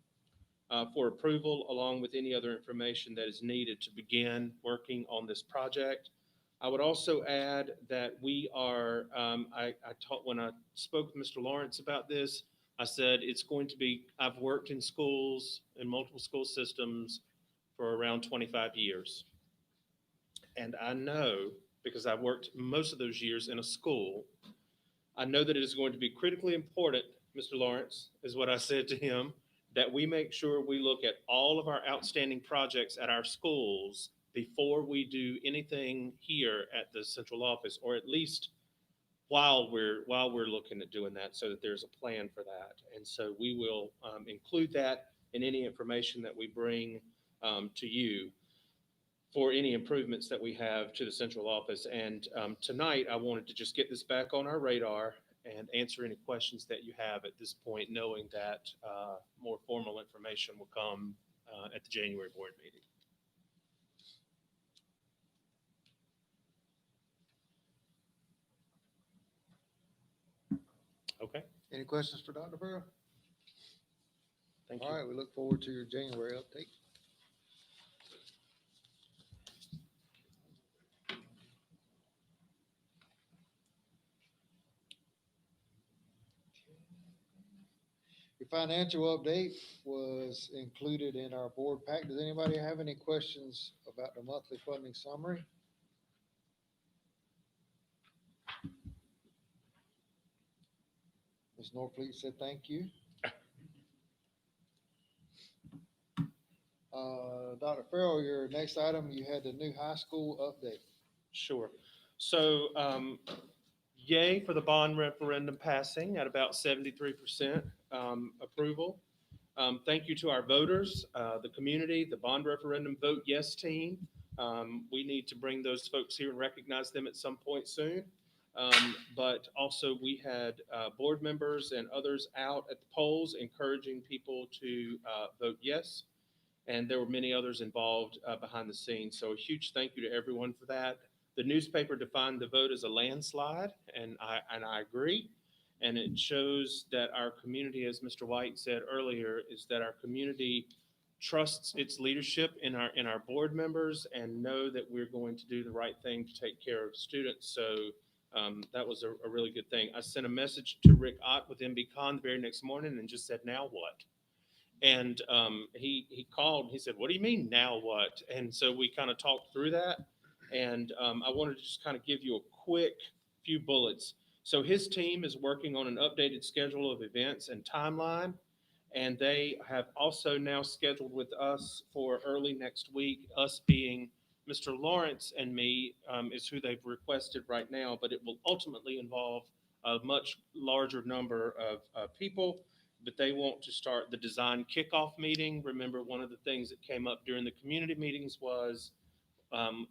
for approval, along with any other information that is needed to begin working on this project. I would also add that we are, when I spoke with Mr. Lawrence about this, I said it's going to be, I've worked in schools, in multiple school systems for around 25 years. And I know, because I've worked most of those years in a school, I know that it is going to be critically important, Mr. Lawrence, is what I said to him, that we make sure we look at all of our outstanding projects at our schools before we do anything here at the central office, or at least while we're looking at doing that, so that there's a plan for that. And so we will include that in any information that we bring to you for any improvements that we have to the central office. And tonight, I wanted to just get this back on our radar and answer any questions that you have at this point, knowing that more formal information will come at the January board meeting. Okay, Any questions for Dr. Burrow? thank you. All right, we look forward to your January update. Your financial update was included in our board pack. Does anybody have any questions about the monthly funding summary? Ms. Norfleet said thank you. Dr. Farrell, your next item, you had the new high school update. Sure. So, yay for the bond referendum passing at about 73% approval. Thank you to our voters, the community, the bond referendum vote yes team. We need to bring those folks here and recognize them at some point soon. But also we had board members and others out at the polls encouraging people to vote yes. And there were many others involved behind the scenes. So a huge thank you to everyone for that. The newspaper defined the vote as a landslide, and I agree. And it shows that our community, as Mr. White said earlier, is that our community trusts its leadership in our board members and know that we're going to do the right thing to take care of students. So that was a really good thing. I sent a message to Rick Ott with MBCon the very next morning and just said, "Now what?" And he called and he said, "What do you mean now what?" And so we kind of talked through that. And I wanted to just kind of give you a quick few bullets. So his team is working on an updated schedule of events and timeline. And they have also now scheduled with us for early next week, us being Mr. Lawrence and me is who they've requested right now, but it will ultimately involve a much larger number of people. But they want to start the design kickoff meeting. Remember, one of the things that came up during the community meetings was,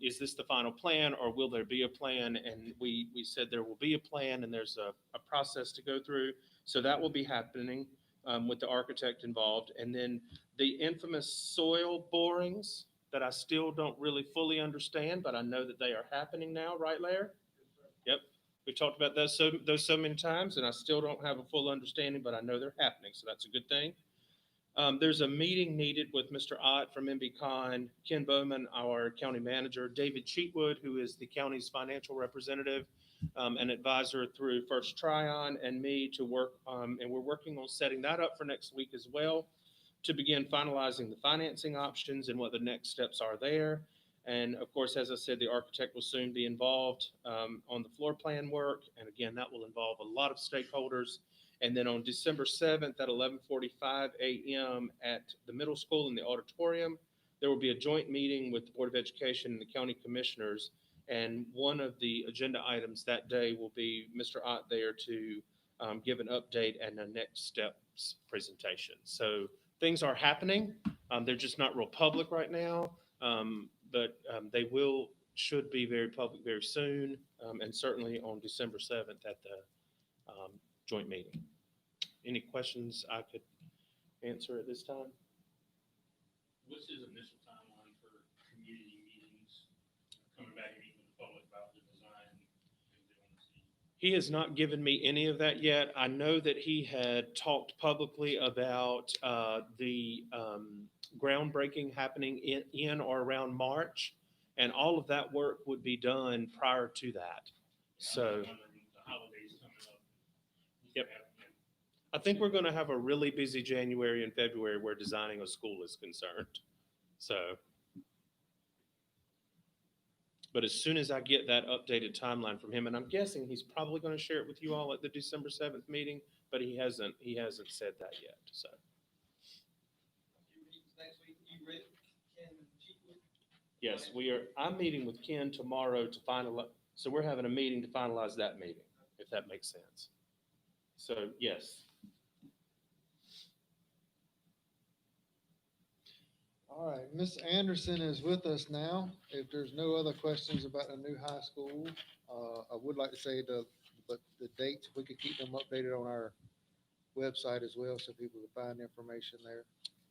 is this the final plan or will there be a plan? And we said there will be a plan and there's a process to go through. So that will be happening with the architect involved. And then the infamous soil borings that I still don't really fully understand, but I know that they are happening now, right, Larry? Yep. We talked about those so many times, and I still don't have a full understanding, but I know they're happening, so that's a good thing. There's a meeting needed with Mr. Ott from MBCon, Ken Bowman, our county manager, David Cheatwood, who is the county's financial representative and advisor through First Tryon, and me to work, and we're working on setting that up for next week as well, to begin finalizing the financing options and what the next steps are there. And of course, as I said, the architect will soon be involved on the floor plan work. And again, that will involve a lot of stakeholders. And then on December 7th at 11:45 a.m. at the middle school in the auditorium, there will be a joint meeting with the Board of Education and the county commissioners. And one of the agenda items that day will be Mr. Ott there to give an update and a next steps presentation. So things are happening. They're just not real public right now, but they should be very public very soon, and certainly on December 7th at the joint meeting. Any questions I could answer at this time? What's his initial timeline for community meetings, coming back and meeting with the public about the design? Things they want to see? He has not given me any of that yet. I know that he had talked publicly about the groundbreaking happening in or around March, and all of that work would be done prior to that. So, I'm wondering with the holidays coming up. Yep. I think we're going to have a really busy January and February where designing a school is concerned. So, but as soon as I get that updated timeline from him, and I'm guessing he's probably going to share it with you all at the December 7th meeting, but he hasn't said that yet. So, yes, I'm meeting with Ken tomorrow to finalize. So we're having a meeting to finalize that meeting, if that makes sense. So, yes. All right, Ms. Anderson is with us now. If there's no other questions about the new high school, I would like to say but the dates, we could keep them updated on our website as well, so people can find information there.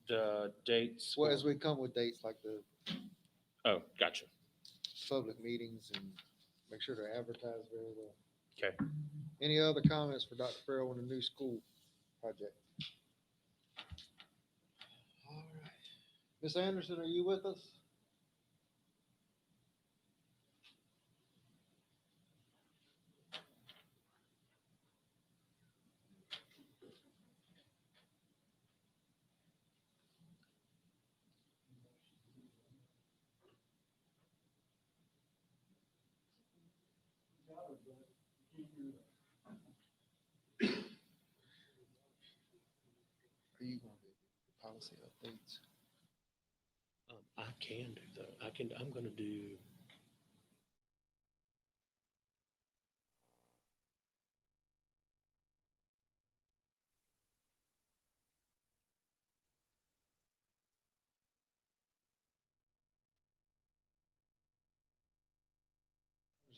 The dates. Well, as we come with dates like the Oh, gotcha. public meetings, and make sure they're advertised very well. Okay. Any other comments for Dr. Farrell on the new school project? All right. Ms. Anderson, are you with us? Are you going to do policy updates? I can do that. I'm going to do.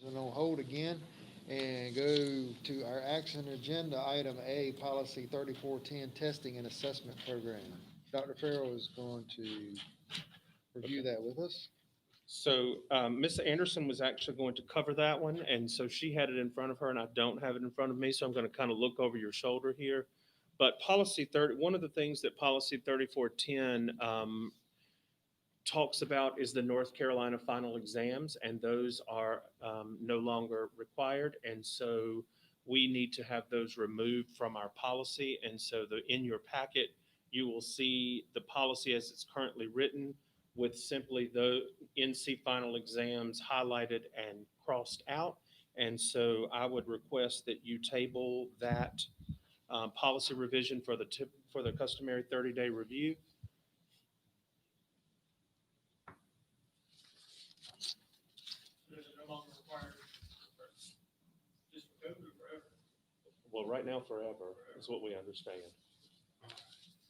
So on hold again and go to our action agenda, item A, policy 3410, testing and assessment program. Dr. Farrell is going to review that with us. So Ms. Anderson was actually going to cover that one, and so she had it in front of her, and I don't have it in front of me, so I'm going to kind of look over your shoulder here. But one of the things that policy 3410 talks about is the North Carolina final exams, and those are no longer required, and so we need to have those removed from our policy. And so in your packet, you will see the policy as it's currently written, with simply the NC final exams highlighted and crossed out. And so I would request that you table that policy revision for the customary 30-day review. Does it no longer require just for COVID or forever? Well, right now, forever is what we understand.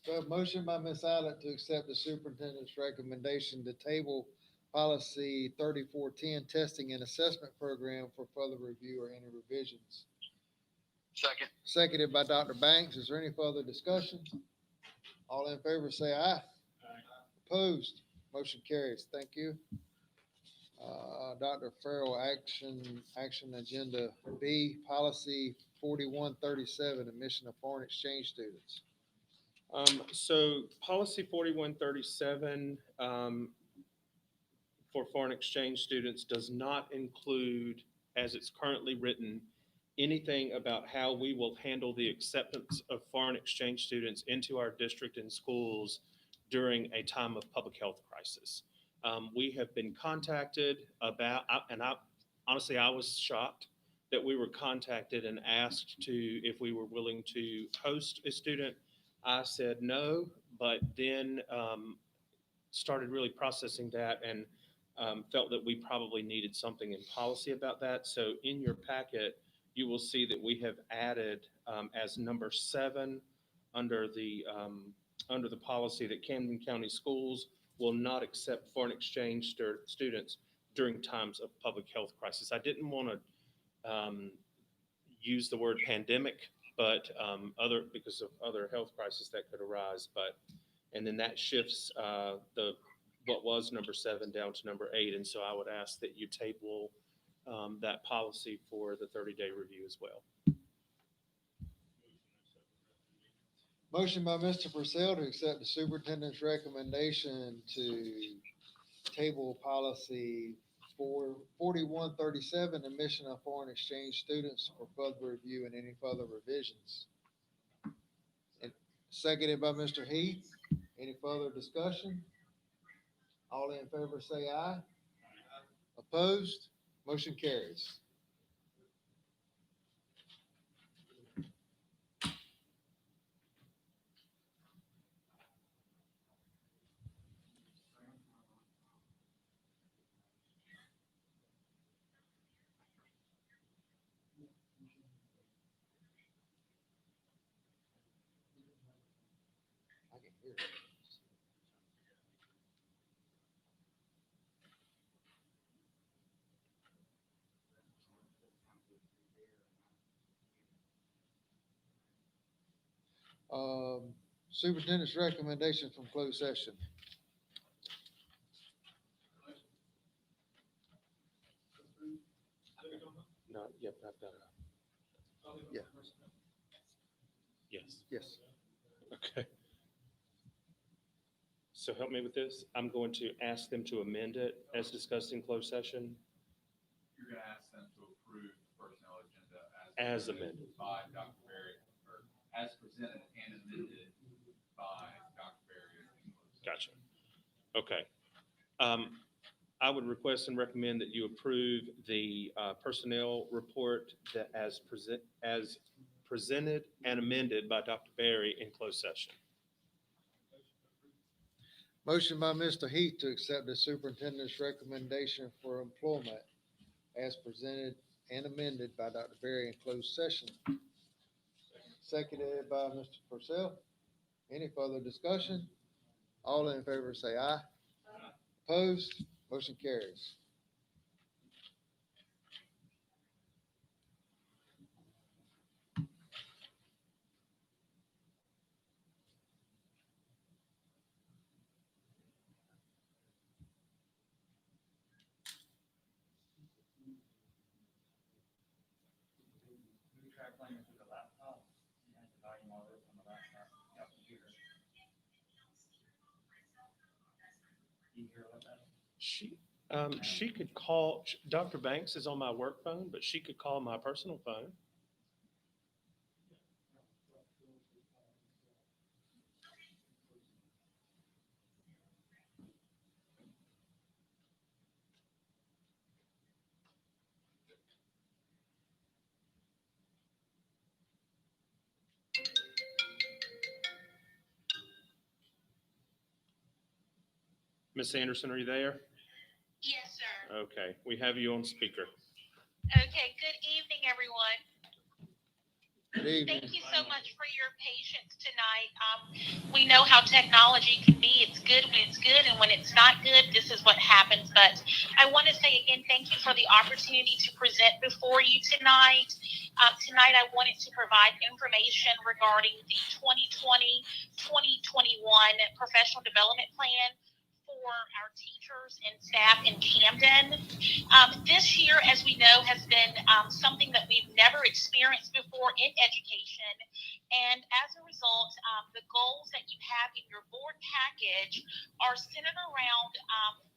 So a motion by Ms. Abbott to accept the superintendent's recommendation to table policy 3410, testing and assessment program for further review or any revisions. Second. Seconded by Dr. Banks. Is there any further discussion? All in favor, say aye. Opposed? Motion carries. Thank you. Dr. Farrell, action agenda B, policy 4137, admission of foreign exchange students. So policy 4137 for foreign exchange students does not include, as it's currently written, anything about how we will handle the acceptance of foreign exchange students into our district and schools during a time of public health crisis. We have been contacted about, honestly, I was shocked that we were contacted and asked if we were willing to host a student. I said no, but then started really processing that and felt that we probably needed something in policy about that. So in your packet, you will see that we have added as number 7 under the policy that Camden County Schools will not accept foreign exchange students during times of public health crisis. I didn't want to use the word pandemic, but because of other health crises that could arise. And then that shifts what was number 7 down to number 8. And so I would ask that you table that policy for the 30-day review as well. Motion by Mr. Purcell to accept the superintendent's recommendation to table policy 4137, admission of foreign exchange students for further review and any further revisions. And seconded by Mr. Heath. Any further discussion? All in favor say aye. Opposed? Motion carries. I can hear it. Superintendent's recommendation from closed session. Not yet, not done. Yeah. Yes. Yes. Okay. So help me with this. I'm going to ask them to amend it as discussed in closed session. You're gonna ask them to approve the personnel agenda As amended. by Dr. Berry, or as presented and amended by Dr. Berry. Gotcha. Okay. I would request and recommend that you approve the personnel report that as presented and amended by Dr. Berry in closed session. Motion by Mr. Heath to accept the superintendent's recommendation for employment as presented and amended by Dr. Berry in closed session. Seconded by Mr. Purcell. Any further discussion? All in favor say aye. Opposed? Motion carries. We try playing through the laptop, you have the volume all this on the laptop, computer. You hear what that? She could call, Dr. Banks is on my work phone, but she could call my personal phone. Miss Anderson, are you there? Yes, sir. Okay, we have you on speaker. Okay, good evening, everyone. Good evening. Thank you so much for your patience tonight. We know how technology can be. It's good when it's good, and when it's not good, this is what happens. But I want to say again, thank you for the opportunity to present before you tonight. Tonight, I wanted to provide information regarding the 2020-2021 professional development plan for our teachers and staff in Camden. This year, as we know, has been something that we've never experienced before in education. And as a result, the goals that you have in your board package are centered around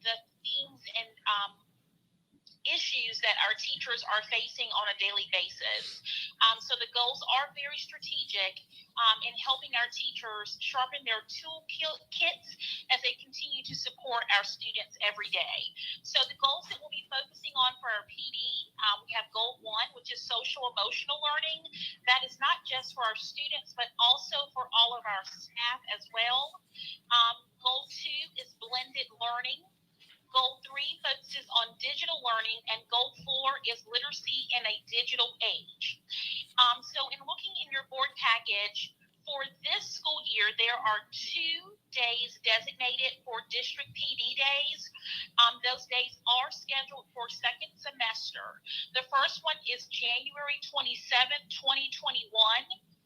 the themes and issues that our teachers are facing on a daily basis. So the goals are very strategic in helping our teachers sharpen their tool kits as they continue to support our students every day. So the goals that we'll be focusing on for our PD, we have goal 1, which is social emotional learning. That is not just for our students, but also for all of our staff as well. Goal 2 is blended learning. Goal 3 focuses on digital learning, and goal 4 is literacy in a digital age. So in looking in your board package, for this school year, there are 2 days designated for district PD days. Those days are scheduled for second semester. The first one is January 27th, 2021.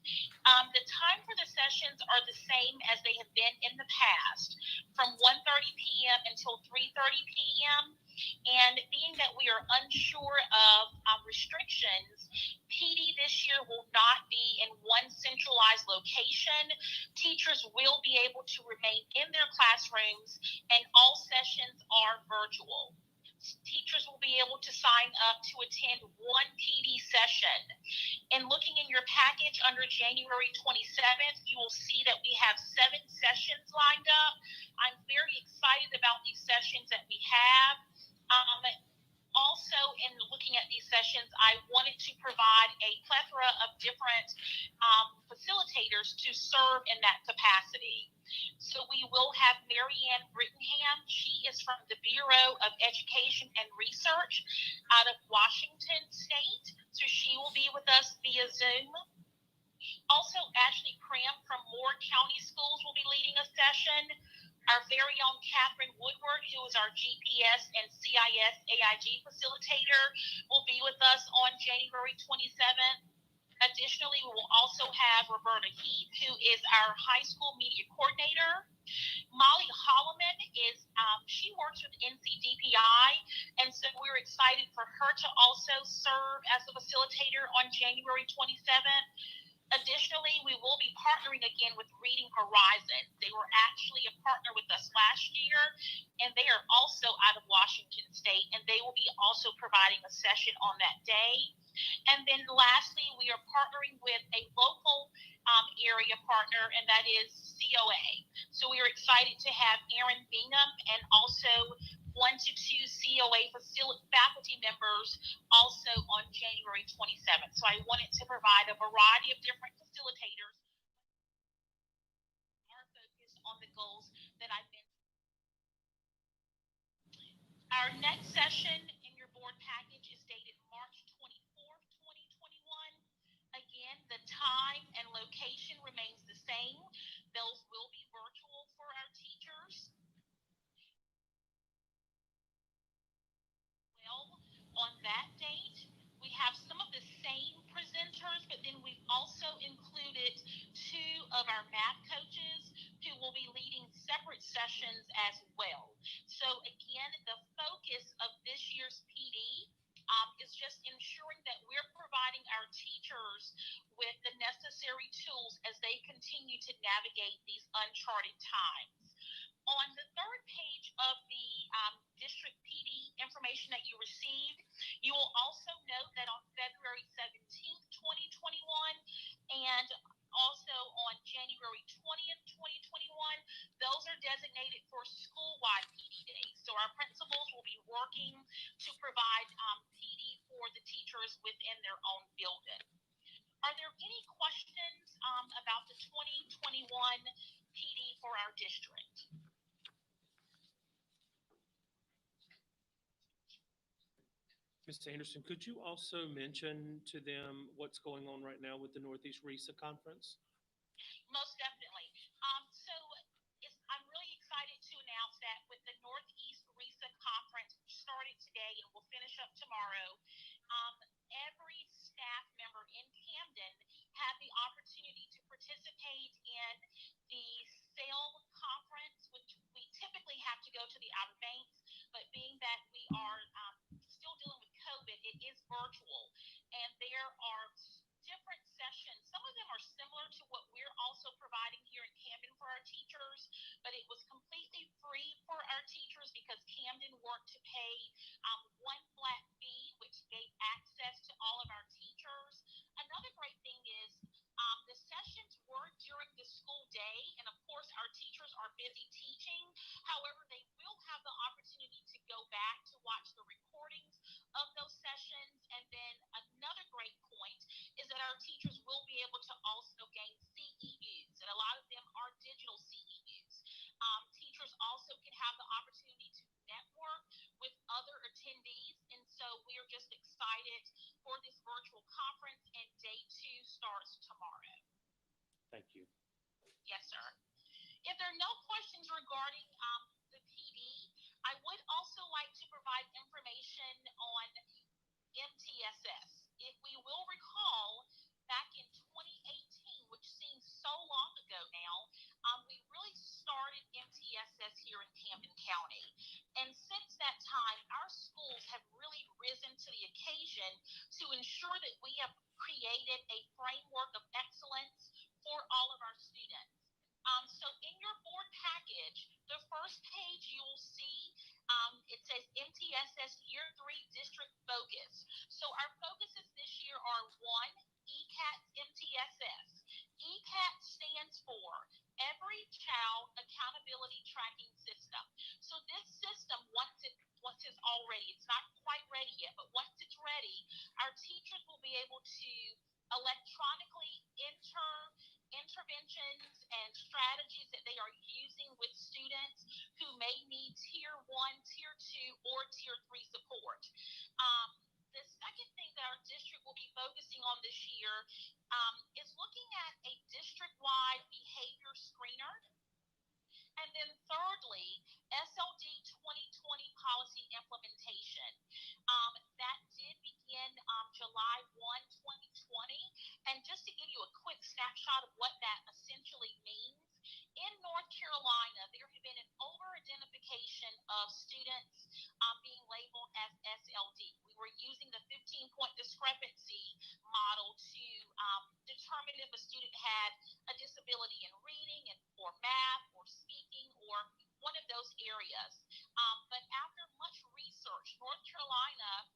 The time for the sessions are the same as they have been in the past, from 1:30 p.m. until 3:30 p.m. And being that we are unsure of restrictions, PD this year will not be in one centralized location. Teachers will be able to remain in their classrooms, and all sessions are virtual. Teachers will be able to sign up to attend one PD session. And looking in your package under January 27th, you will see that we have 7 sessions lined up. I'm very excited about these sessions that we have. Also, in looking at these sessions, I wanted to provide a plethora of different facilitators to serve in that capacity. So we will have Marianne Brittenham. She is from the Bureau of Education and Research out of Washington State. So she will be with us via Zoom. Also, Ashley Cram from Moore County Schools will be leading a session. Our very own Catherine Woodward, who is our GPS and CIS AIG facilitator, will be with us on January 27th. Additionally, we will also have Roberta Heath, who is our high school media coordinator. Molly Holloman she works with NCDPI, and so we're excited for her to also serve as a facilitator on January 27th. Additionally, we will be partnering again with Reading Horizons. They were actually a partner with us last year, and they are also out of Washington State, and they will be also providing a session on that day. And then lastly, we are partnering with a local area partner, and that is COA. So we are excited to have Aaron Bingham and also 1 to 2 COA faculty members also on January 27th. So I wanted to provide a variety of different facilitators who are focused on the goals that I've mentioned. Our next session in your board package is dated March 24th, 2021. Again, the time and location remains the same. Those will be virtual for our teachers. Well, on that date, we have some of the same presenters, but then we've also included 2 of our math coaches who will be leading separate sessions as well. So again, the focus of this year's PD is just ensuring that we're providing our teachers with the necessary tools as they continue to navigate these uncharted times. On the 3rd page of the district PD information that you received, you will also note that on February 17th, 2021, and also on January 20th, 2021, those are designated for school-wide PD days. So our principals will be working to provide PD for the teachers within their own building. Are there any questions about the 2021 PD for our district? Ms. Anderson, could you also mention to them what's going on right now with the Northeast RESA conference? Most definitely. I'm really excited to announce that with the Northeast RESA conference, which started today and will finish up tomorrow, every staff member in Camden had the opportunity to participate in the SAIL conference, which we typically have to go to the Outer Banks, but being that we are still dealing with COVID, it is virtual. And there are different sessions. Some of them are similar to what we're also providing here in Camden for our teachers, but it was completely free for our teachers because Camden worked to pay one flat fee, which gave access to all of our teachers. Another great thing is the sessions were during the school day, and of course, our teachers are busy teaching. However, they will have the opportunity to go back to watch the recordings of those sessions. And then another great point is that our teachers will be able to also gain CEUs, and a lot of them are digital CEUs. Teachers also can have the opportunity to network with other attendees, and so we are just excited for this virtual conference, and day 2 starts tomorrow. Thank you. Yes, sir. If there are no questions regarding the PD, I would also like to provide information on MTSS. If we will recall, back in 2018, which seems so long ago now, we really started MTSS here in Camden County. And since that time, our schools have really risen to the occasion to ensure that we have created a framework of excellence for all of our students. So in your board package, the first page you will see, it says MTSS Year 3 District Focus. So our focuses this year are 1, ECATS MTSS. ECAT stands for Every Child Accountability Tracking System. So this system, once it's all ready, it's not quite ready yet, but once it's ready, our teachers will be able to electronically enter interventions and strategies that they are using with students who may need tier 1, tier 2, or tier 3 support. The second thing that our district will be focusing on this year is looking at a district-wide behavior screener. And then thirdly, SLD 2020 policy implementation. That did begin July 1, 2020. And just to give you a quick snapshot of what that essentially means, in North Carolina, there have been an over-identification of students being labeled as SLD. We were using the 15-point discrepancy model to determine if a student had a disability in reading and or math or speaking or one of those areas. But after much research, North Carolina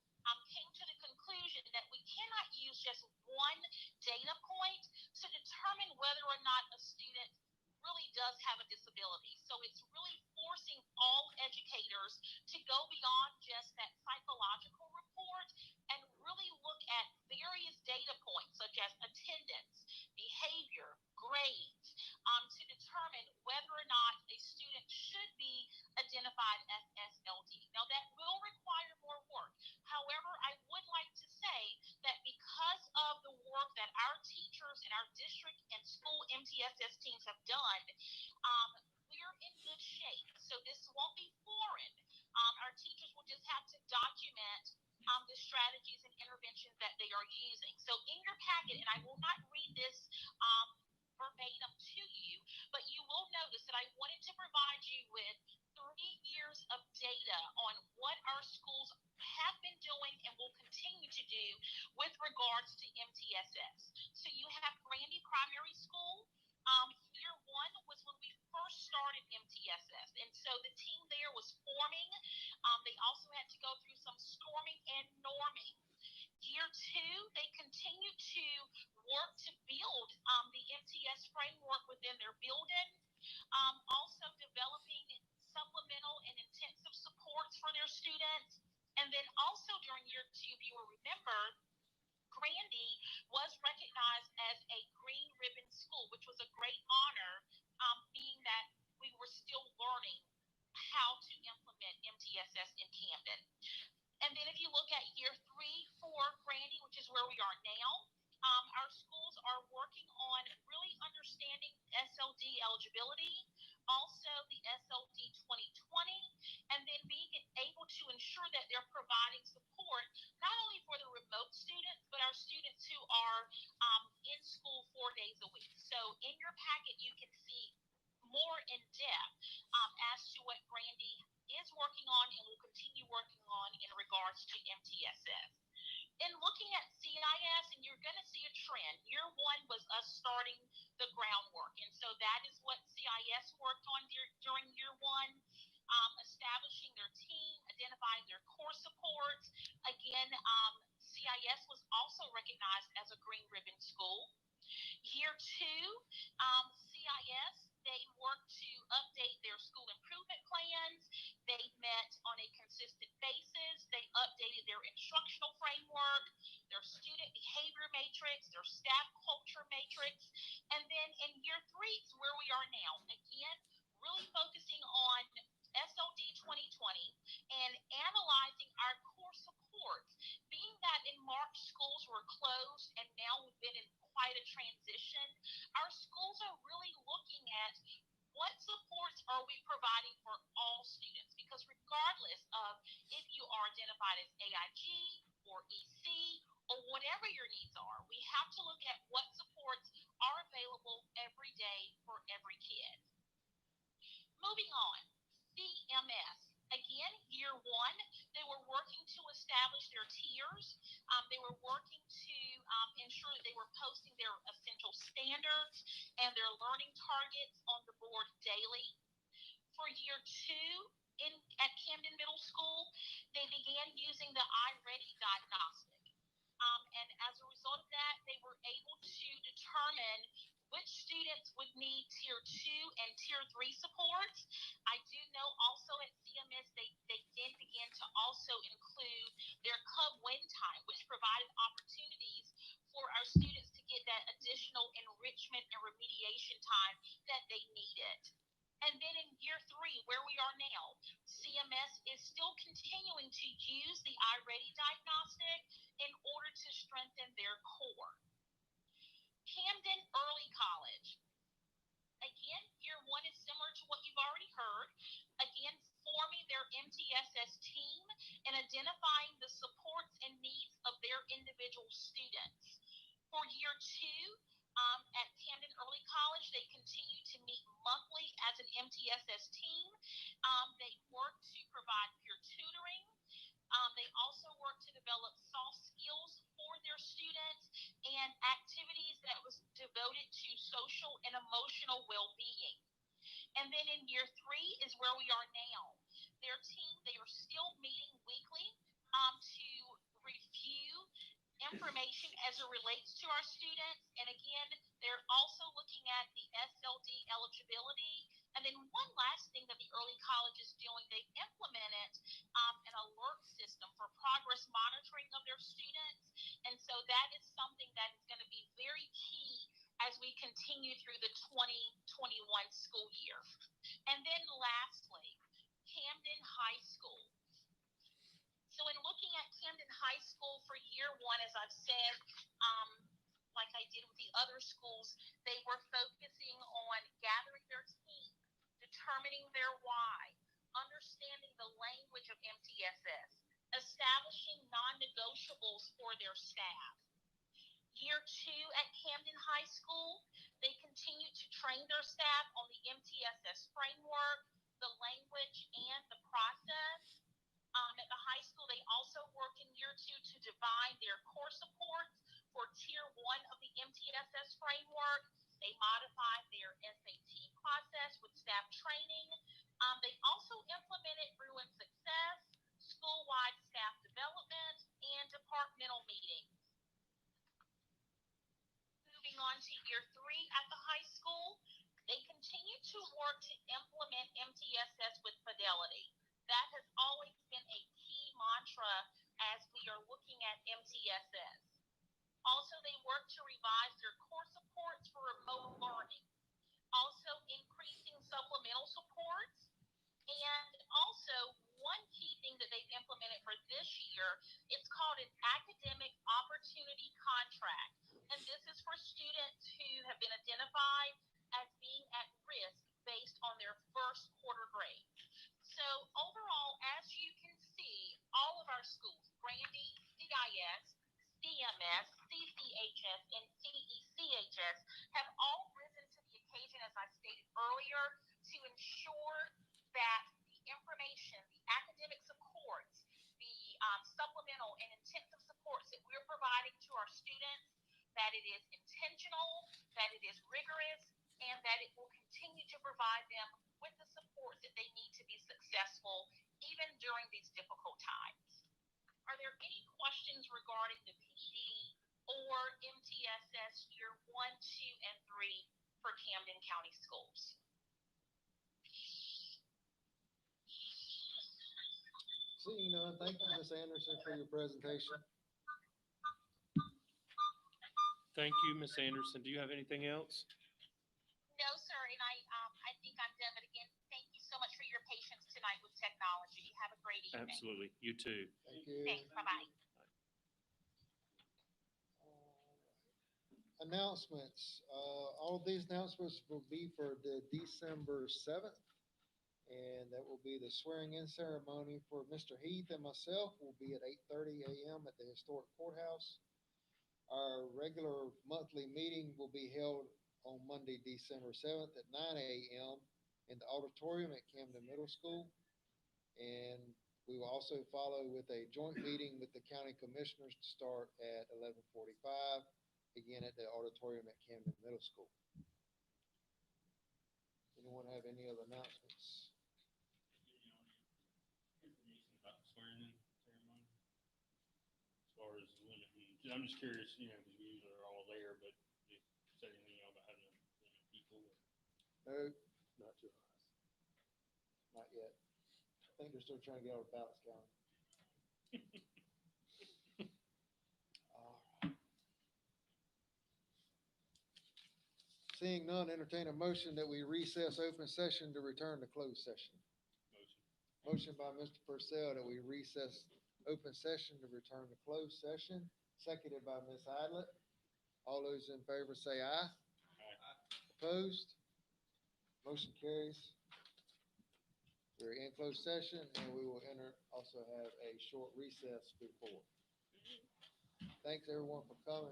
came to the conclusion that we cannot use just one data point to determine whether or not a student really does have a disability. So it's really forcing all educators to go beyond just that psychological report and really look at various data points such as attendance, behavior, grades, to determine whether or not a student should be identified as SLD. Now that will require more work. However, I would like to say that because of the work that our teachers and our district and school MTSS teams have done, we're in good shape. So this won't be foreign. Our teachers will just have to document the strategies and interventions that they are using. So in your packet, and I will not read this verbatim to you, but you will notice that I wanted to provide you with 3 years of data on what our schools have been doing and will continue to do with regards to MTSS. So you have Grandy Primary School. Year 1 was when we first started MTSS, and so the team there was forming. They also had to go through some storming and norming. Year 2, they continue to work to build the MTS framework within their building, also developing supplemental and intensive supports for their students. And then also during year 2, if you will remember, Grandy was recognized as a green ribbon school, which was a great honor, being that we were still learning how to implement MTSS in Camden. And then if you look at year 3 for Grandy, which is where we are now, our schools are working on really understanding SLD eligibility, also the SLD 2020, and then being able to ensure that they're providing support not only for the remote students, but our students who are in school 4 days a week. So in your packet, you can see more in depth as to what Grandy is working on and will continue working on in regards to MTSS. In looking at CIS, and you're going to see a trend. Year one was us starting the groundwork. And so that is what CIS worked on during year one, establishing their team, identifying their core supports. Again, CIS was also recognized as a green ribbon school. Year two, CIS, they worked to update their school improvement plans. They met on a consistent basis. They updated their instructional framework, their student behavior matrix, their staff culture matrix. And then in year three is where we are now. Again, really focusing on SLD 2020 and analyzing our core supports. Being that in March schools were closed and now we've been in quite a transition, our schools are really looking at what supports are we providing for all students, because regardless of if you are identified as AIG or EC or whatever your needs are, we have to look at what supports are available every day for every kid. Moving on, CMS. Again, year one, they were working to establish their tiers. They were working to ensure that they were posting their essential standards and their learning targets on the board daily. For year two, at Camden Middle School, they began using the iReady diagnostic. And as a result of that, they were able to determine which students would need tier 2 and tier 3 supports. I do know also at CMS, they did begin to also include their Cub Win time, which provided opportunities for our students to get that additional enrichment and remediation time that they needed. And then in year three, where we are now, CMS is still continuing to use the iReady diagnostic in order to strengthen their core. Camden Early College. Again, year one is similar to what you've already heard. Again, forming their MTSS team and identifying the supports and needs of their individual students. For year two, at Camden Early College, they continue to meet monthly as an MTSS team. They work to provide peer tutoring. They also work to develop soft skills for their students and activities that was devoted to social and emotional well-being. And then in year three is where we are now. Their team, they are still meeting weekly to review information as it relates to our students. And again, they're also looking at the SLD eligibility. And then one last thing that the early college is doing, they implemented an alert system for progress monitoring of their students. And so that is something that is going to be very key as we continue through the 2021 school year. And then lastly, Camden High School. So in looking at Camden High School for year one, as I've said, like I did with the other schools, they were focusing on gathering their team, determining their why, understanding the language of MTSS, establishing non-negotiables for their staff. Year two at Camden High School, they continue to train their staff on the MTSS framework, the language, and the process. At the high school, they also work in year two to define their core supports for tier one of the MTSS framework. They modified their SAT process with staff training. They also implemented Bruin Success, school-wide staff development, and departmental meetings. Moving on to year three at the high school, they continue to work to implement MTSS with fidelity. That has always been a key mantra as we are looking at MTSS. Also, they work to revise their core supports for remote learning. Also, increasing supplemental supports. And also, one key thing that they've implemented for this year, it's called an academic opportunity contract. And this is for students who have been identified as being at risk based on their first quarter grade. So overall, as you can see, all of our schools, Grandy, CIS, CMS, CCHS, and CECHS, have all risen to the occasion, as I stated earlier, to ensure that the information, the academic supports, the supplemental and intensive supports that we're providing to our students that it is intentional, that it is rigorous, and that it will continue to provide them with the support that they need to be successful even during these difficult times. Are there any questions regarding the PD or MTSS year 1, 2, and 3 for Camden County Schools? Seeing none, thank you, Ms. Anderson, for your presentation. Thank you, Ms. Anderson. Do you have anything else? No, sir, and I think I'm done, but again, thank you so much for your patience tonight with technology. Have a great evening. Absolutely. You too. Thank you. Thanks, bye-bye. Announcements. All of these announcements will be for the December 7th. And that will be the swearing-in ceremony for Mr. Heath and myself will be at 8:30 a.m. at the historic courthouse. Our regular monthly meeting will be held on Monday, December 7th at 9 a.m. in the auditorium at Camden Middle School. And we will also follow with a joint meeting with the county commissioners to start at 11:45, again at the auditorium at Camden Middle School. Anyone have any other announcements? Information about the swearing-in ceremony? As far as when I'm just curious, because we usually are all there, but if you said anything about having people? No, Not to us. not yet. I think they're still trying to get all the ballots counted. Seeing none, entertain a motion that we recess open session to return to closed session. Motion. Motion by Mr. Purcell that we recess open session to return to closed session, seconded by Ms. Idlet. All those in favor say aye. Opposed? Motion carries. We're in closed session and we will also have a short recess before. Thanks everyone for coming.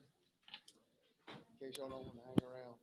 In case y'all don't want to hang around.